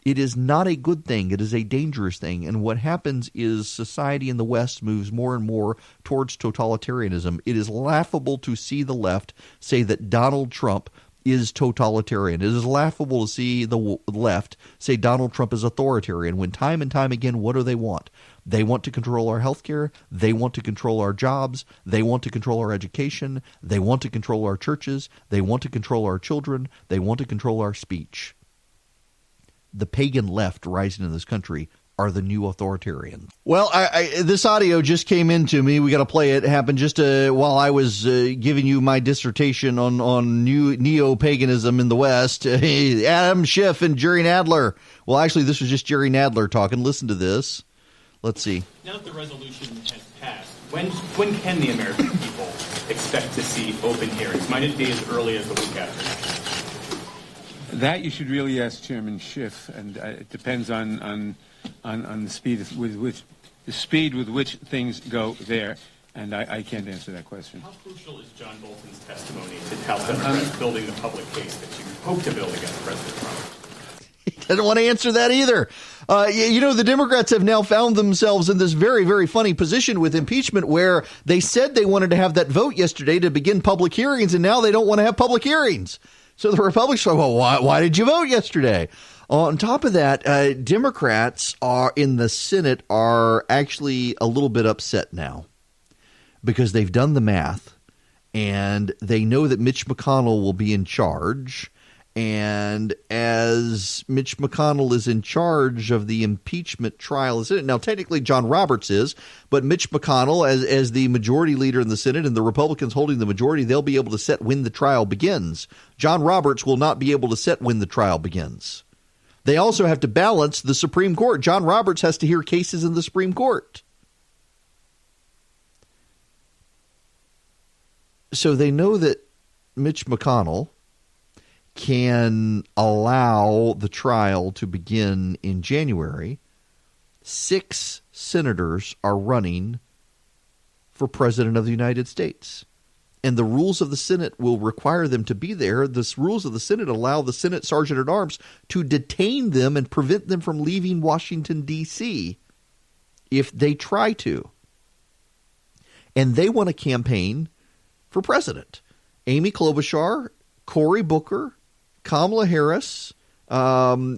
It is not a good thing. It is a dangerous thing. And what happens is society in the West moves more and more towards totalitarianism. It is laughable to see the left say that Donald Trump is totalitarian. It is laughable to see the left say Donald Trump is authoritarian when time and time again, what do they want? They want to control our health care. They want to control our jobs. They want to control our education. They want to control our churches. They want to control our children. They want to control our speech. The pagan left rising in this country are the new authoritarians. Well, this audio just came into me. We got to play it. It happened just while I was giving you my dissertation on neo-paganism in the West. Adam Schiff and Jerry Nadler. Well, actually, this was just Jerry Nadler talking. Listen to this. Let's see. Now that the resolution has passed, when can the American people expect to see open hearings? Might it be as early as the week after? That you should really ask Chairman Schiff, and it depends on the speed with which things go there, and I can't answer that question. How crucial is John Bolton's testimony to House Democrats building the public case that you hope to build against President Trump? He doesn't want to answer that either. The Democrats have now found themselves in this very, very funny position with impeachment where they said they wanted to have that vote yesterday to begin public hearings, and now they don't want to have public hearings. So the Republicans are, well, why did you vote yesterday? On top of that, Democrats in the Senate are actually a little bit upset now because they've done the math and they know that Mitch McConnell will be in charge. And as Mitch McConnell is in charge of the impeachment trial in the Senate, now technically John Roberts is, but Mitch McConnell as the majority leader in the Senate and the Republicans holding the majority, they'll be able to set when the trial begins. John Roberts will not be able to set when the trial begins. They also have to balance the Supreme Court. John Roberts has to hear cases in the Supreme Court. So they know that Mitch McConnell can allow the trial to begin in January. 6 senators are running for president of the United States. And the rules of the Senate will require them to be there. The rules of the Senate allow the Senate Sergeant at Arms to detain them and prevent them from leaving Washington, D.C. if they try to. And they want to campaign for president. Amy Klobuchar, Cory Booker, Kamala Harris, who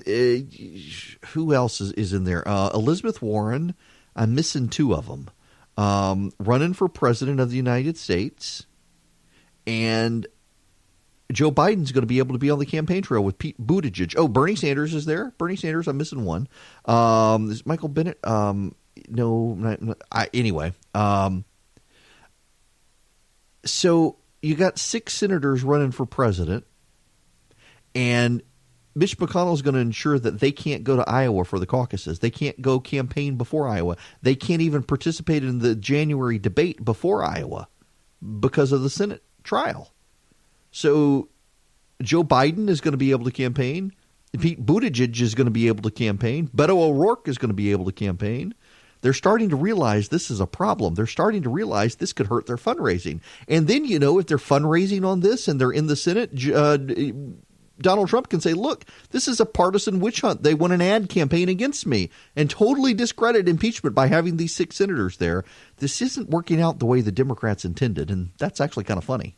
else is in there? Elizabeth Warren. I'm missing 2 of them. Running for president of the United States. And Joe Biden's going to be able to be on the campaign trail with Pete Buttigieg. Oh, Bernie Sanders is there. Bernie Sanders, I'm missing one. Is Michael Bennett? Anyway. So you got 6 senators running for president. And Mitch McConnell is going to ensure that they can't go to Iowa for the caucuses. They can't go campaign before Iowa. They can't even participate in the January debate before Iowa because of the Senate trial. So Joe Biden is going to be able to campaign. Pete Buttigieg is going to be able to campaign. Beto O'Rourke is going to be able to campaign. They're starting to realize this is a problem. They're starting to realize this could hurt their fundraising. And then, if they're fundraising on this and they're in the Senate, Donald Trump can say, look, this is a partisan witch hunt. They want an ad campaign against me and totally discredit impeachment by having these 6 senators there. This isn't working out the way the Democrats intended, and that's actually kind of funny.